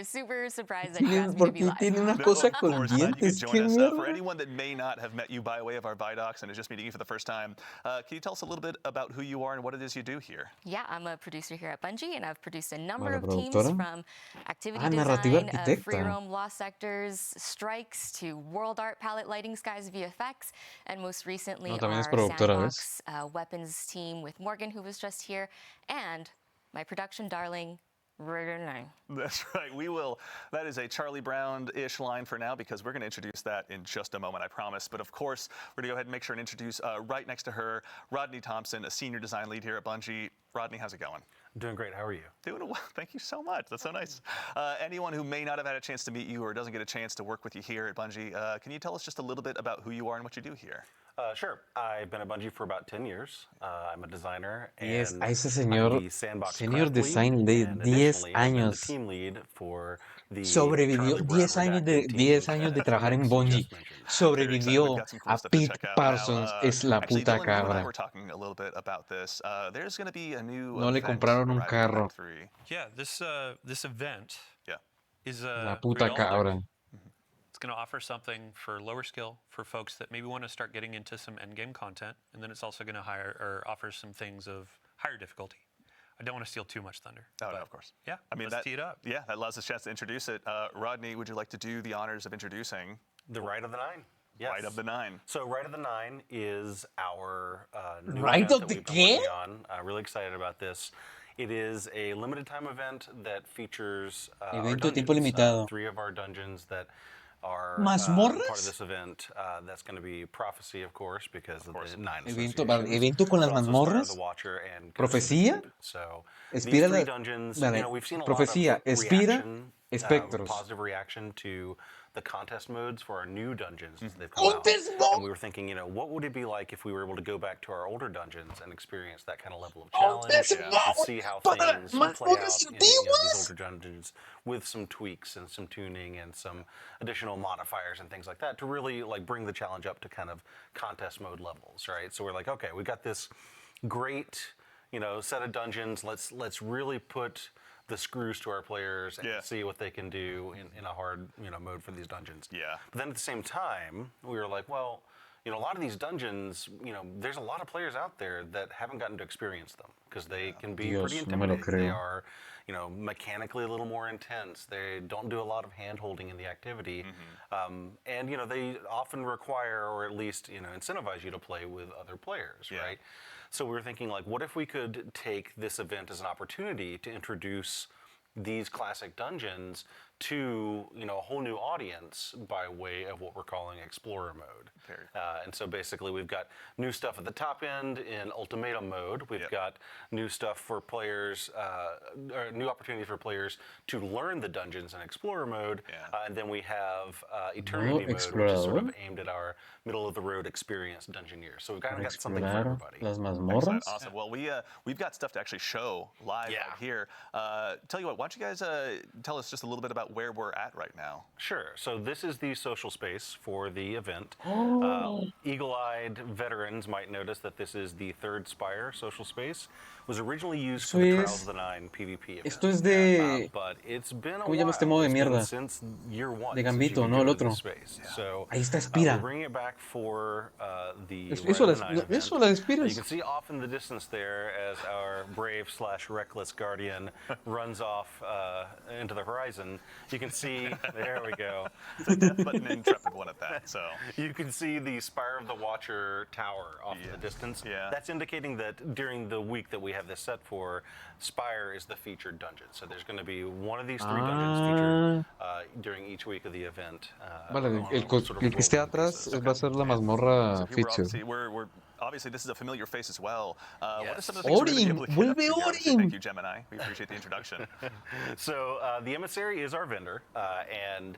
Super surprised that you asked me to be live. Tiene una cosa con dientes. ¿Qué mierda? For anyone that may not have met you by way of our Vidocs and is just meeting you for the first time, can you tell us a little bit about who you are and what it is you do here? Yeah, I'm a producer here at Bungie, and I've produced a number of teams from activity narrativa design, free roam lost sectors, strikes, to world art palette, lighting, skies, VFX, and most recently our sandbox weapons team with Morgan, who was just here, and my production darling, Rite. That's right. We will. That is a Charlie Brown-ish line for now, because we're going to introduce that in just a moment, I promise. But of course, we're going to go ahead and make sure and introduce right next to her, Rodney Thompson, a senior design lead here at Bungie. Rodney, how's it going? Doing great. How are you? Doing well. Thank you so much. That's so nice. Anyone who may not have had a chance to meet you or doesn't get a chance to work with you here at Bungie, can you tell us just a little bit about who you are and what you do here? Sure. I've been at Bungie for about 10 years. I'm a designer. Yes, and a ese señor, senior design de 10 años. Sobrevivió 10 años de trabajar en Bungie. Sobrevivió a Pete Parsons. Es la puta cabra. No le compraron un carro. Yeah, this event is La puta cabra. It's going to offer something for lower skill for folks that maybe want to start getting into some endgame content, and then it's also going to offer some things of higher difficulty. I don't want to steal too much thunder. Oh, no, of course. Yeah, I mean, let's tee it up. Yeah, that allows us a chance to introduce it. Rodney, would you like to do the honors of introducing the Rite of the Nine? Yes. Rite of the Nine. So Rite of the Nine is our new Rite event of that the we've been working on. Really excited about this. It is a limited time event that features three of our dungeons that are part of this event. That's going to be Prophecy, of course, because of the 9 evento con las mazmorras. Profecía. So Espira these 3 dungeons, we've seen a Profecía, lot of Espira, reaction, Espectros. positive reaction to the contest modes for our new dungeons as they've come out. And we were thinking, what would it be like if we were able to go back to our older dungeons and experience that kind of level of challenge and see how things play out in these older dungeons with some tweaks and some tuning and some additional modifiers and things like that to really bring the challenge up to kind of contest mode levels, right? So we're like, okay, we got this great, set of dungeons. Let's really put the screws to our players and see what they can do in a hard mode for these dungeons. Yeah. But then at the same time, we were like, well, a lot of these dungeons, there's a lot of players out there that haven't gotten to experience them because they can be pretty intimidating. They are, mechanically a little more intense. They don't do a lot of hand-holding in the activity. And, they often require, or at least, incentivize you to play with other players, right? So we were thinking, what if we could take this event as an opportunity to introduce these classic dungeons to a whole new audience by way of what we're calling Explorer mode. And so basically we've got new stuff at the top end in Ultimatum mode. We've got new stuff for players, or new opportunity for players to learn the dungeons in Explorer mode. And then we have Eternity mode, which is sort of aimed at our middle-of-the-road experienced dungeoneers. So we've kind of got something for everybody. Las mazmorras. Awesome. Well, we've got stuff to actually show live right here. Tell you what, why don't you guys tell us just a little bit about where we're at right now? Sure. So this is the social space for the event. Eagle-eyed veterans might notice that this is the third Spire social space. It was originally used for the Trials of the Nine PvP event. Esto es de... But it's been a ¿Cómo llama este modo de mierda? Since year 1. De Gambito, no el otro. So, ahí está Espira. We're bringing it back for the Eso la Espiras. You can see off in the distance there as our brave/reckless guardian runs off into the horizon. You can see, there we go. But an intrepid one at that. So you can see the Spire of the Watcher tower off in the distance. That's indicating that during the week that we have this set for, Spire is the featured dungeon. So there's going to be one of these 3 dungeons featured during each week of the event. Vale, el que esté atrás va a ser la mazmorra feature. We're obviously this is a familiar face as well. What are some of the things we're going to be able to get up to here? Thank you, Gemini. We appreciate the introduction. So the emissary is our vendor, and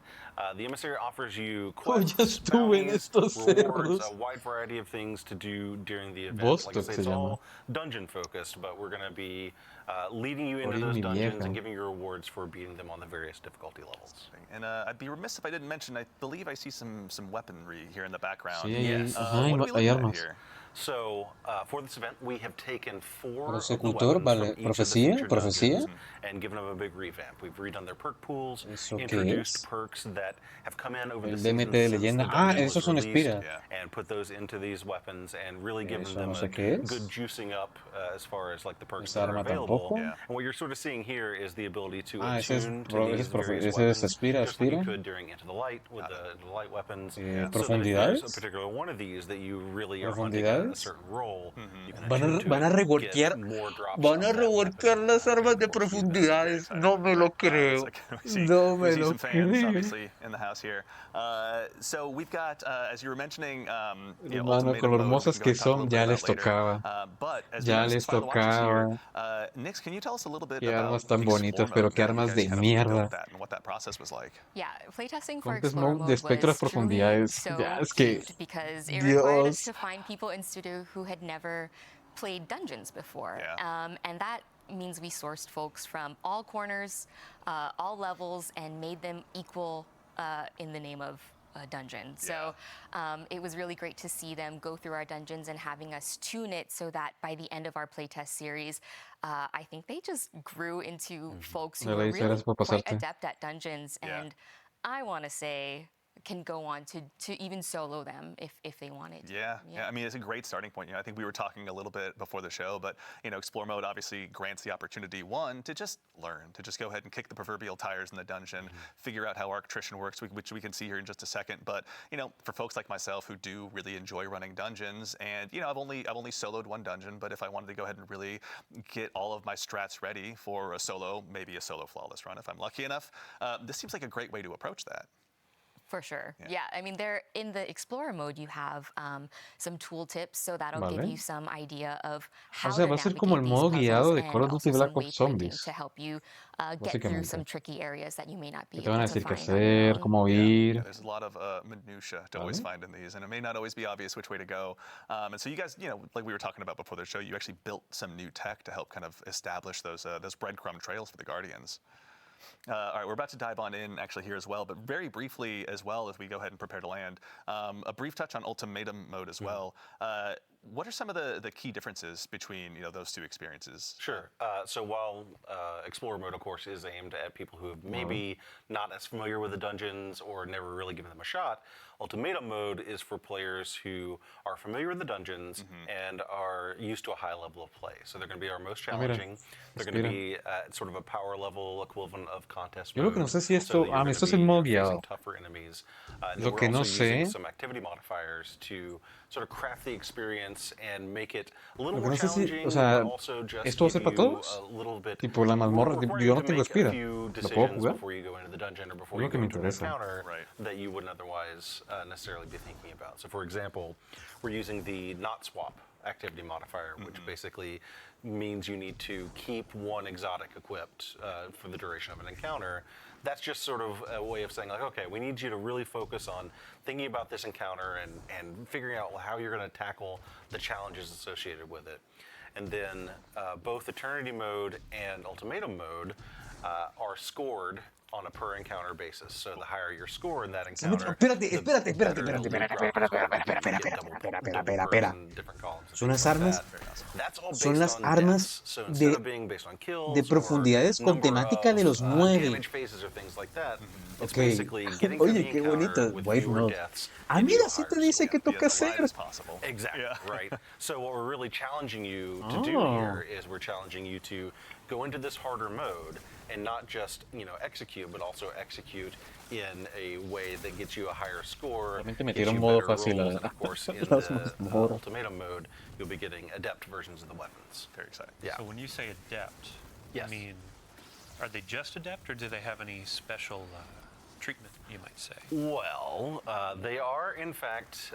the emissary offers you quests, bounties, rewards, a wide variety of things to do during the event. Like I say, it's all dungeon focused, but we're going to be leading you into those dungeons and giving you rewards for beating them on the various difficulty levels. And I'd be remiss if I didn't mention, I believe I see some weaponry here in the background. Yes. What are we looking at here? So, for this event, we have taken 4 Prosecutor, vale. Profecía. And given them a big revamp. We've redone their perk pools, introduced perks that have come in over the seasons de leyenda. esos son espiras. And put those into these weapons and really given them a good juicing up as far as like the perks that are available. And what you're sort of seeing here is the ability to attune to these various weapons, just like you could during Into the Light with the light weapons. So that if there's a particular one of these that you really are hunting a certain role, you can van a reworkear las armas de profundidades. No me lo creo. No me lo creo. Obviously in the house here. So we've got, as you were mentioning, Mano, con lo hermosas que son, ya les tocaba. Ya les tocaba. Nix, can you tell us a little bit Qué armas tan bonitas, pero qué armas de mierda. What that process was like? Yeah, playtesting for Explore Mode de espectro las profundidades. Ya, es que because it required us to find people in studio who had never played dungeons before, and that means we sourced folks from all corners, all levels, and made them equal in the name of a dungeon. So it was really great to see them go through our dungeons and having us tune it so that by the end of our playtest series, I think they just grew into folks who were really quite adept at dungeons, and I want to say can go on to even solo them if they wanted. Yeah, I mean, it's a great starting point. I think we were talking a little bit before the show, but Explore Mode obviously grants the opportunity, one, to just learn, to just go ahead and kick the proverbial tires in the dungeon, figure out how Arctrition works, which we can see here in just a second. But for folks like myself who do really enjoy running dungeons, and I've only soloed one dungeon, but if I wanted to go ahead and really get all of my strats ready for a solo, maybe a solo flawless run if I'm lucky enough, this seems like a great way to approach that. For sure. Yeah, I mean, there in the Explorer mode, you have some tooltips, so that'll give you some idea of how to navigate these puzzles and also some waypointing to help you get through some tricky areas that you may not be able to find on your own. There's a lot of minutia to always find in these, and it may not always be obvious which way to go. And so you guys, like we were talking about before the show, you actually built some new tech to help kind of establish those breadcrumb trails for the Guardians. All right, we're about to dive on in actually here as well, but very briefly as well as we go ahead and prepare to land, a brief touch on ultimatum mode as well. What are some of the key differences between those two experiences? Sure. So while Explorer Mode, of course, is aimed at people who have maybe not as familiar with the dungeons or never really given them a shot, Ultimatum Mode is for players who are familiar with the dungeons and are used to a high level of play. So they're going to be our most challenging. They're going to be at sort of a power level equivalent of contest mode. Yo lo que no sé si esto, esto es el modo guiado. Lo que no sé. Some activity modifiers to sort of craft the experience and make it a little more challenging, but also just ¿esto va a ser para todos? Tipo la mazmorra, yo no tengo espira. ¿Lo puedo jugar? Before you go into the dungeon or before you go into an encounter that you wouldn't otherwise necessarily be thinking about. So for example, we're using the not swap activity modifier, which basically means you need to keep one exotic equipped for the duration of an encounter. That's just sort of a way of saying, like, okay, we need you to really focus on thinking about this encounter and figuring out how you're going to tackle the challenges associated with it. And then both Eternity Mode and Ultimatum Mode are scored on a per encounter basis. So the higher your score in that encounter, espera. Son las armas, de profundidades con temática de los 9. Ok. Oye, qué bonito. Wave mode. Ah, mira, sí te dice qué toca hacer. Exactly, right. So what we're really challenging you to do here is we're challenging you to go into this harder mode and not just, execute, but also execute in a way that gets you a higher score. Gets you better rolls, and of course, in the Ultimatum mode, you'll be getting adept versions of the weapons. Very exciting. Yeah. So when you say adept, I mean, are they just adept, or do they have any special treatment, you might say? Well, they are in fact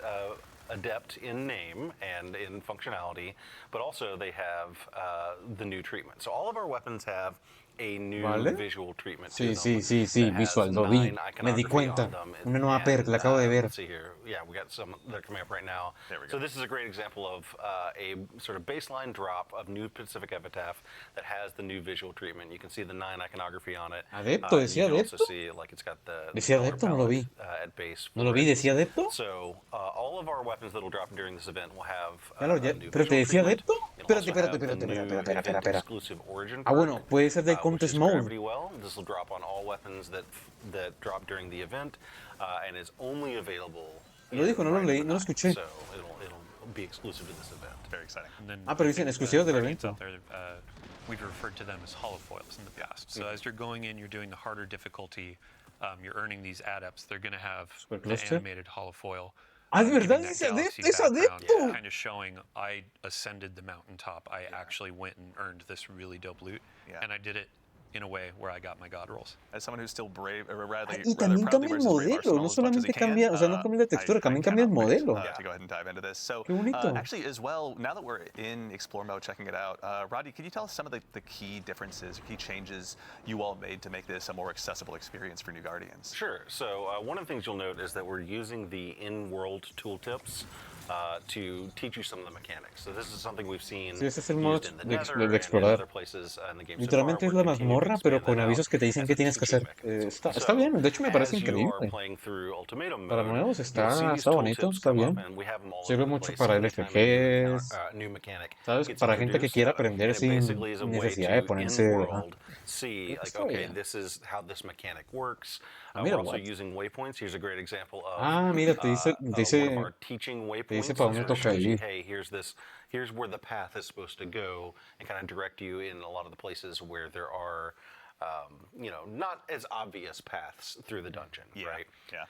adept in name and in functionality, but also they have the new treatment. So all of our weapons have a new visual treatment to Sí, them. sí, visual, lo vi, me di cuenta. Una nueva perk, la acabo de ver. Let's see here. Yeah, we got some that are coming up right now. There we go. So this is a great example of a sort of baseline drop of new Pacific Epitaph that has the new visual treatment. You can see the 9 iconography on it. Adepto, decía you can also adepto. see like it's got the Decía color adepto, no lo vi. palette, at base. No lo vi, decía adepto. So all of our weapons that will drop during this event will have new Pero te visual decía treatment. adepto. It'll Espérate, also have the new espera. event exclusive origin Ah, bueno, perk, puede ser del which contest is mode. gravity well. This will drop on all weapons that drop during the event, and is only available. Lo dijo, no lo leí, no lo escuché. So it'll be exclusive to this event. Very exciting. And then Ah, pero dicen exclusivos del guardians evento. out there, we've referred to them as holofoils in the past. So as you're going in, you're doing the harder difficulty, you're earning these adepts. They're going to have the Supercluster. animated holofoil. Ah, es verdad, giving that es adepto, galaxy es background, adepto. kind of showing I ascended the mountaintop. I actually went and earned this really dope loot, and I did it in a way where I got my god rolls. As someone who's still brave, or rather, Y también cambia el modelo, no solamente cambia, o sea, no cambia la textura, también cambia el modelo. To go ahead and dive into this. So, Qué bonito. actually, as well, now that we're in Explore mode, checking it out, Rodney, can you tell us some of the key differences, key changes you all made to make this a more accessible experience for new Guardians? Sure. So one of the things you'll note is that we're using the in-world tooltips to teach you some of the mechanics. So this is something we've seen Sí, ese es el modo used in the de Nether de and explorar. other places in the game so Literalmente far. es We're la continuing to mazmorra, pero expand con that avisos out que te dicen as qué a tienes que teaching hacer. mechanism. Está bien, de hecho me parece as you are increíble. playing through Ultimatum Para mode, nuevos you'll está, see these está bonito, tooltips está come up, bien. and we have them all Sirve over the mucho place. para Anytime a new LFGs, new mechanic ¿sabes? gets Para gente que introduced, quiera and aprender it sin basically is a way necesidad de to ponerse. Ajá. in-world see, like, Está okay, bien. this is how this mechanic works. Ah, We're mira, also what? using waypoints. Here's a great example of Ah, mira, te dice, one of our teaching te dice waypoints para that dónde sort of toca shows you, ir. hey, here's where the path is supposed to go, and kind of direct you in a lot of the places where there are, not as obvious paths through the dungeon, right? Yeah.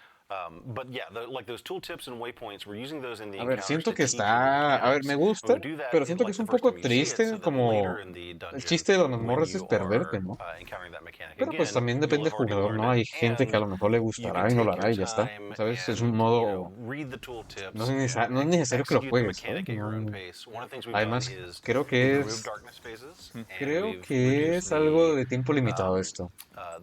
But yeah, like those tooltips and waypoints, we're using those in the A ver, encounters siento to que teach you the está, a ver, mechanics. me And we gusta, do that pero in, siento que like, es the un first poco time you see it, triste, so that como later in the el dungeon, chiste de las when mazmorras es you perderte, are ¿no? encountering that mechanic Pero pues again, también you'll depende del have already jugador, learned ¿no? Hay it, gente que a lo and mejor le you gustará can y no lo take hará your y ya está. time ¿Sabes? Es un and, modo, read the tooltips, no es necesario que lo execute the juegues, ¿sabes? mechanic at your own No. pace. One of the things we've done Además, is creo we've que removed es, darkness phases, and creo we've que reduced es algo the de tiempo limitado esto.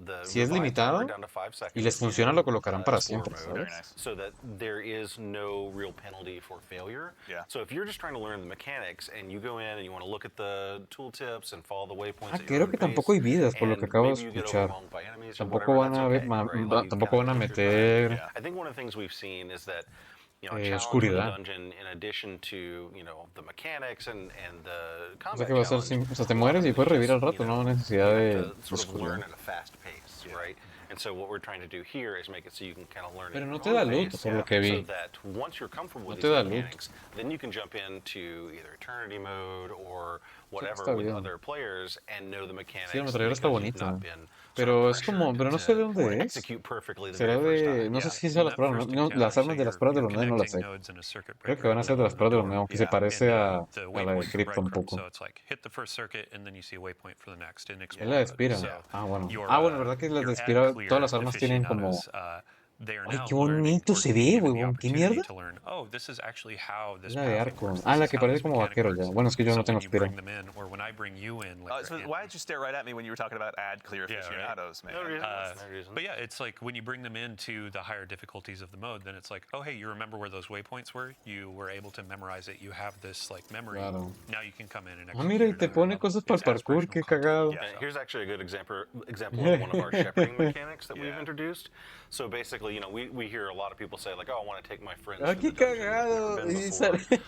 the Si es revive timer limitado down to 5 y les seconds funciona, in lo colocarán para Explore siempre, mode, ¿sabes? so that there is no real penalty for failure. Yeah. So if you're just trying to learn the mechanics and you go in and you want to look at the tooltips and follow the waypoints Ah, at your creo own que pace, tampoco hay vidas, por lo que and acabo de maybe you get escuchar. overwhelmed by enemies or Tampoco whatever, van that's a ver, okay, right? Like, tampoco van a take your time. meter I think one of the things we've seen is that, a challenge oscuridad. for the dungeon, in addition to, the mechanics and the O sea combat que va a ser challenge, o sea, te mueres y puedes revivir al rato, no necesidad you de have to sort of learn oscuridad. at a fast pace, right? And so what we're trying to do here is make it so you can kind of learn Pero at no your te own da loot, pace, por lo que vi. so that once you're comfortable No with te these da loot. mechanics, then you can jump into either Eternity mode or whatever está with bien. other players and know the mechanics. Sí, el material está because you've bonito. not been Pero es como, pero no sé de dónde es. execute perfectly the Será very first de, time. no sé si sea las pruebas, las armas de las pruebas de los nodos no las sé. Creo que van a ser de las pruebas de los nodos, que se parece a la de Crypto un poco. So it's like hit the first circuit and then you see a waypoint for the next in Es Explore la de mode. Spira. So Ah, bueno. your, Ah, bueno, ¿verdad que las de your Spira, ad clear todas las armas tienen como... aficionados, they are Ay, now qué learning bonito or se ve, given the huevón. ¿Qué opportunity mierda? to learn, oh, this is actually how this La de pathing arco. works. Ah, This la is que how parece this como mechanic vaquero ya. works. Bueno, es que yo So no tengo when you Spira. bring them in, or when I bring you in, like So why did you stare right at me when you were talking about ad clear aficionados, man? No reason. Uh, No reason. but yeah, it's like when you bring them into the higher difficulties of the mode, then it's like, oh hey, you remember where those waypoints were? You were able to memorize it. You have this like memory. Claro. Now you can come in and Ah, mira, y execute te another pone level. cosas para el It's parkour, aspirational qué content. cagado. Yeah, here's actually a good example of one of our shepherding mechanics that we've introduced. So basically, we hear a lot of people say like, oh, I want to take my friends Ah, to qué the dungeon that cagado. we've never Y been sale- before.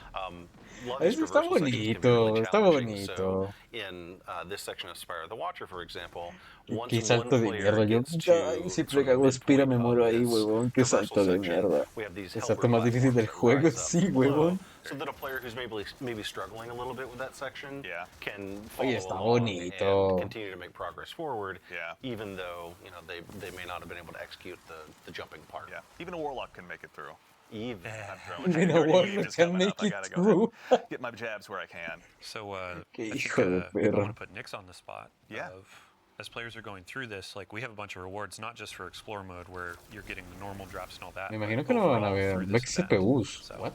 A lot of these Eso está traversal sections can be bonito, really está challenging. So bonito. in this section of Spire of the Watcher, for example, Y once qué one salto de player mierda. Yo, gets to ay, siempre sort que of hago Spira me midpoint muero of ahí, this huevón. Qué traversal salto de section, mierda. we have these El helper salto más difícil del platforms that juego, rise up sí, below, huevón. so that a player who's maybe struggling a little bit with that section can Oye, follow está along bonito. and continue to make progress forward, Yeah. even though they may not have been able to execute the jumping part. Yeah, even a warlock can make it through. Even. I'm throwing Even shade. a Dirty warlock Deed is can coming up. make I it gotta go through. ahead and get my jabs where I can. So Qué I think hijo de I perra. want to put Nix on the spot. Yeah. as players are going through this, like we have a bunch of rewards, not just for Explore mode where you're getting the normal drops and all that. Me imagino que lo van a ver. XPUs. What?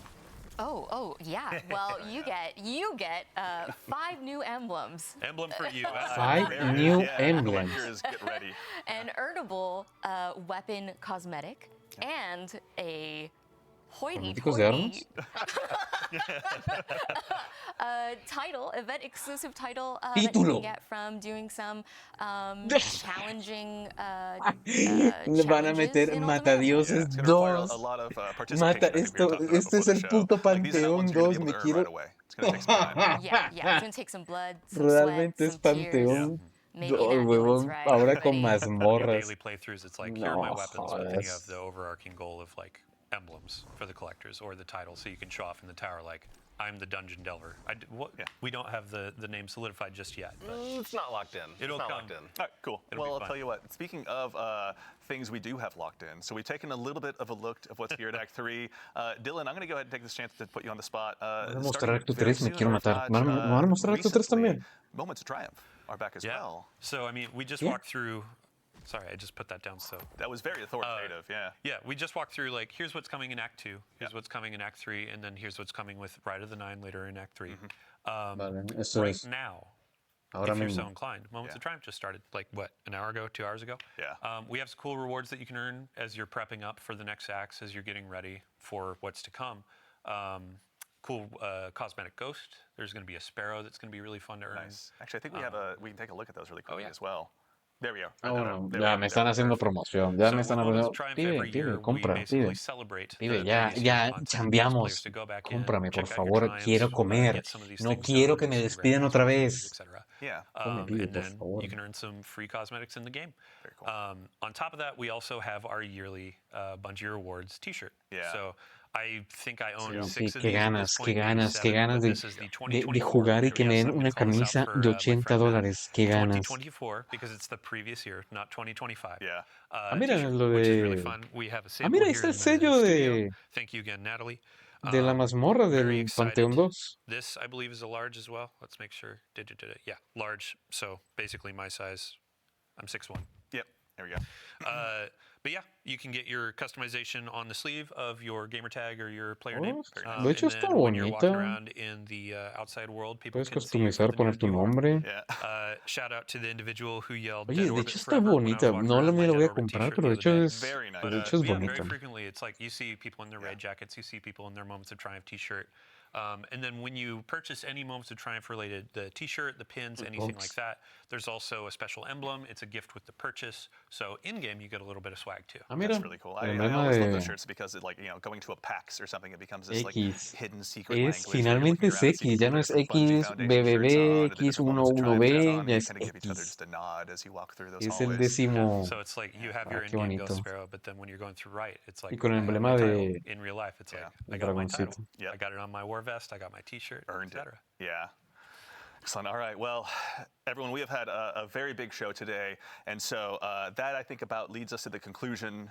Oh, yeah. Well, you get 5 new emblems. Emblem for you. 5 new emblems. Get ready. An earnable weapon cosmetic and a hoity-toity title, event-exclusive title that you can get from doing some challenging Le van a meter Matadioses 2. Mata esto es el puto Panteón 2. Me quiero. Yeah, it's gonna take some blood, some Realmente sweat, es some tears. Panteón. Maybe Oh, an ambulance huevón, ride. ahora con Daily mazmorras. playthroughs, it's like here are my No weapons, but then you have jodas. the overarching goal of like emblems for the collectors or the title, so you can show off in the tower like I'm the dungeon delver. We don't have the name solidified just yet. But It's not locked in. It'll come. Locked in. All right, cool. Well, I'll tell you what. Speaking of things we do have locked in, so we've taken a little bit of a look of what's here at Act 3. Dylan, I'm going to go ahead and take this chance to put you on the spot. Van a mostrar Acto 3, me quiero matar. ¿Me van a mostrar Acto 3 también? Moments of Triumph are back as well. So, I mean, we just walked through. Sorry, I just put that down. So that was very authoritative. Yeah, we just walked through like here's what's coming in Act 2, here's what's coming in Act 3, and then here's what's coming with Rite of the Nine later in Act 3. Vale, eso Right es. now, Ahora if you're mismo. so inclined, Moments of Triumph just started like what, an hour ago, 2 hours ago. Yeah. We have some cool rewards that you can earn as you're prepping up for the next acts, as you're getting ready for what's to come. Cool cosmetic ghost. There's going to be a sparrow that's going to be really fun to earn. Nice. Actually, I think we can take a look at those really quickly as well. There we go. Bueno, ya me están haciendo promoción. Ya me están hablando. Pibe, compra, pibe. Pibe, ya chambeamos. Cómprame, por favor. Quiero comer. No quiero que me despidan otra vez. Come, pibe, por favor. You can earn some free cosmetics in the game. Very cool. On top of that, we also have our yearly Bungie Rewards t-shirt. Yeah. So I think I own Sí, 6 of qué these at ganas, this qué point, ganas, maybe qué 7, ganas but this is the de 2024. jugar y que We me den have una something called this camisa out for, de my friend Matt. $80. Qué ganas. 2024 because it's the previous year, not 2025. Yeah. Mira t-shirt, lo which is really de. fun. We have a sample Mira, ahí here está el in the sello studio. Thank you again, Natalie. de la mazmorra Very del excited. Panteón 2. This, I believe, is a large as well. Let's make sure. Yeah, large. So basically my size. I'm 6'1". Yep. There we go. But yeah, you can get your customization on the sleeve of your gamer tag or your player Oh, name. de hecho está when you're walking bonita. around in the outside world, people Puedes can see you for customizar, the poner nerd tu you are. nombre. Shout out to the individual who yelled Oye, Dead de Orbit hecho está forever when I was bonita. walking No around la with me my la voy Dead a Orbit comprar, t-shirt pero the de hecho other day. es, Very nice. pero de hecho es Yeah, bonita. very frequently it's like you see people in their raid jackets, you see people in their Moments of Triumph t-shirt. And then when you purchase any Moments of Triumph related, the t-shirt, the pins, anything like that, there's also a special emblem. It's a gift with the purchase. So in-game, you get a little bit of swag too. Ah, mira, That's really cool. I emblema always love de those shirts because it, like, you know, going to a PAX or something, it becomes this like X. hidden secret Es language. where you're finalmente looking es around and seeing X, ya no people es with Bungie X, Foundation shirts BBB, on, and the different Moments of Triumph shirts X11B, on, and ya you es kind of give each other X. just a nod as you walk through those Es el hallways. décimo. So it's like you have your Qué in-game bonito. Ghost Sparrow, but then when you're going through Rite, it's like Y con el I have emblema my title. de In real life, it's like I el got my title. dragoncito. Yep. I got it on my war vest. I got my t-shirt, Earned it. etc. Yeah. Excellent. All right. Well, everyone, we have had a very big show today. And so that, I think, about leads us to the conclusion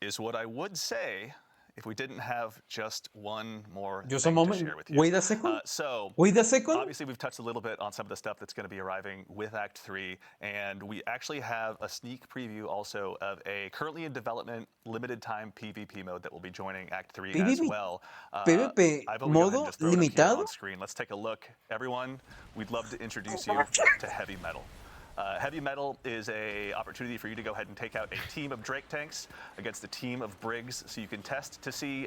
is what I would say if we didn't have just one more Just thing a moment. to share with you. Wait a second. So Wait a second. obviously, we've touched a little bit on some of the stuff that's going to be arriving with Act 3, and we actually have a sneak preview also of a currently in development limited time PvP mode that will be joining Act 3 as PvP. well. PvP I've only go ahead and modo just throw it up here limitado. on screen. Let's take a look. Everyone, we'd love to introduce you to Heavy Metal. Heavy Metal is an opportunity for you to go ahead and take out a team of Drake tanks against a team of Briggs, so you can test to see,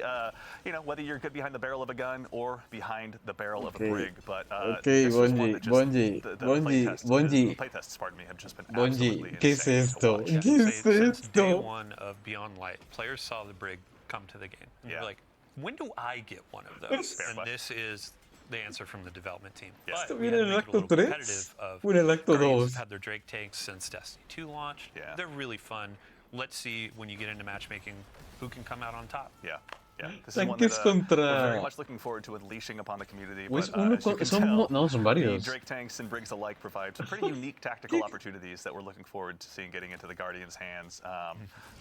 you know, whether you're good behind the barrel of a gun or behind the barrel of a Brig. But this is one that just, Bungie, the playtests, pardon me, have just been absolutely Bungie, ¿qué es insane to esto? watch. ¿Qué es Since day esto? one of Beyond Light, players saw the Brig come to the game. And Yeah. you're like, when do I get one of those? Fair And question. this is the answer from the development team. Yes. But ¿Esto we viene had en to el make it a acto little 3? competitive of ¿O en el acto Guardians 2? have had their Drake tanks since Destiny 2 launched. Yeah. They're really fun. Let's see when you get into matchmaking who can come out on top. Yeah. Yeah, this is one Tanques that we're contra. very much looking forward to unleashing upon the community. Pues But uno as you con- can son tell, no, son the varios. Drake tanks and Briggs alike provide some pretty unique tactical opportunities that we're looking forward to seeing getting into the Guardians' hands.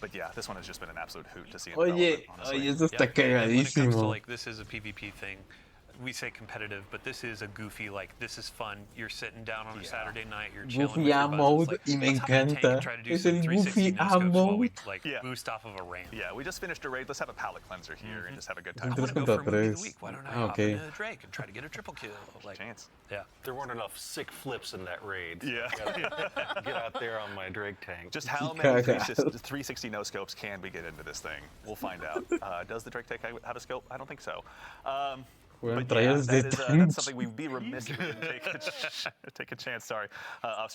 But yeah, this one has just been an absolute hoot to see in Oye, development, honestly. oye, eso está And when it comes to cagadísimo. like this is a PvP thing, we say competitive, but this is a goofy, like, this is fun. You're sitting down on a Saturday night, you're chilling with Goofy your A buddies. mode Like, y me let's hop in a tank and encanta. try to do Es some el 360 Goofy A no-scopes while we, mode. like, boost off of a ramp. Yeah, we just finished a raid. Let's have a palate cleanser here and just have a good Es time. un I want 3 to go contra for movie of the 3. week. Why don't I Ah, hop ok. into the Drake and try to get a triple kill? Like, Chance. Yeah. There weren't enough sick flips in that raid. Yeah. Get out there on my Drake tank. Just how many 360 no scopes can we get into this thing? We'll find out. Does the Drake tank have a scope? I don't think so. Juegan But yeah, trials de that's tanks. something we'd be remiss if we didn't take a chance. Sorry.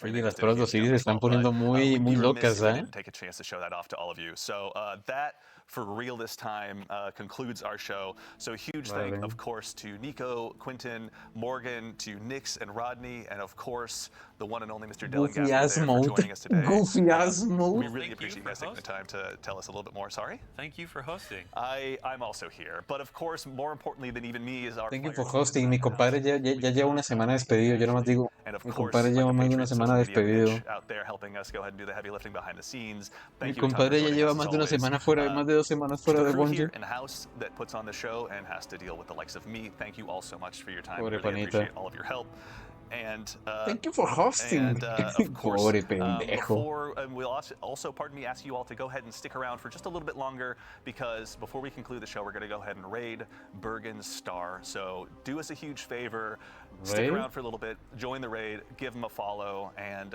Oye, las pruebas de Osiris se están poniendo muy, muy locas, We ¿eh? didn't take a chance to show that off to all of you. So that, for real this time, concludes our show. So a huge thank, of course, to Nico, Quentin, Morgan, to Nix and Rodney, and of course, the one and only Mr. Goofy ass for mode. joining us today. Goofy ass We mode. really appreciate you guys taking the time to tell us a little bit more. Sorry? Thank you for hosting. I'm also here. But of course, more importantly than even me is our Thank you for hosting. Mi compadre ya lleva una semana despedido. Yo nomás digo, mi compadre lleva más de una semana despedido. Out there helping us go ahead and do the heavy lifting behind the scenes. Mi Thank you, Tom, for compadre ya joining lleva us, más as de una always. semana fuera, más de 2 semanas fuera To de the crew Bungie. here in the house that puts on the show and has to deal with the likes of me, thank you all so much for your time. Pobre Really panita. appreciate all of your help. And Thank you for hosting. And of course, Pobre pendejo. before we'll also, pardon me, ask you all to go ahead and stick around for just a little bit longer, because before we conclude the show, we're going to go ahead and raid Bergen's star. So do us a huge favor, stick around for a little bit, join the raid, give him a follow, and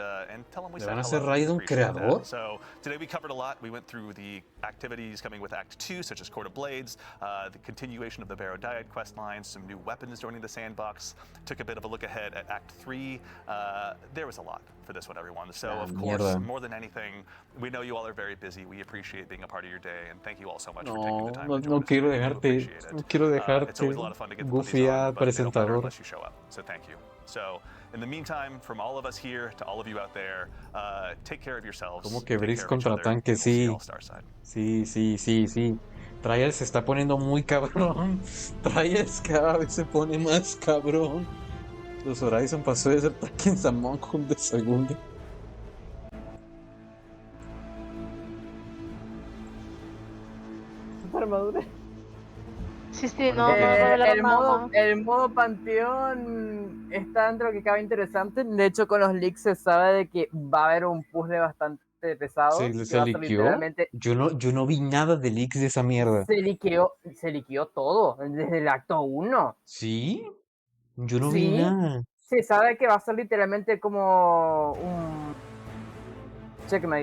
tell him we ¿Le said van a hello. hacer raid a un Appreciate that. creador? So today we covered a lot. We went through the activities coming with Act 2, such as Court of Blades, the continuation of the Barodiad quest line, some new weapons joining the sandbox, took a bit of a look ahead at Act 3. There was a lot for this one, everyone. So, of course, mierda. more than anything, we know you all are very busy. We appreciate being a part of your day, and thank you all so much for taking the time to join No us quiero today. We do dejarte, appreciate it. no quiero It's dejarte. always a lot of fun to get the Goofy buddies A on, but they don't matter presentador. unless you show up. So thank you. So, in the meantime, from all of us here to all of you out there, take care of yourselves. Como que take Briggs care of each contra other, tanque, and we'll see you sí. all Starside. Sí. Trials se está poniendo muy cabrón. Trials cada vez se pone más cabrón. Los Horizon pasó de ser Takens a Monk de segundo. Armadura. Sí, no robe la arma. El modo Panteón está dentro de lo que cabe interesante. De hecho, con los leaks se sabe de que va a haber un puzzle bastante pesado. ¿Se que va a ser liqueó? literalmente- Yo no vi nada de leaks de esa mierda. Se liqueó todo, desde el acto 1. ¿Sí? Yo no vi nada. Se sabe que va a ser literalmente como un checkmate.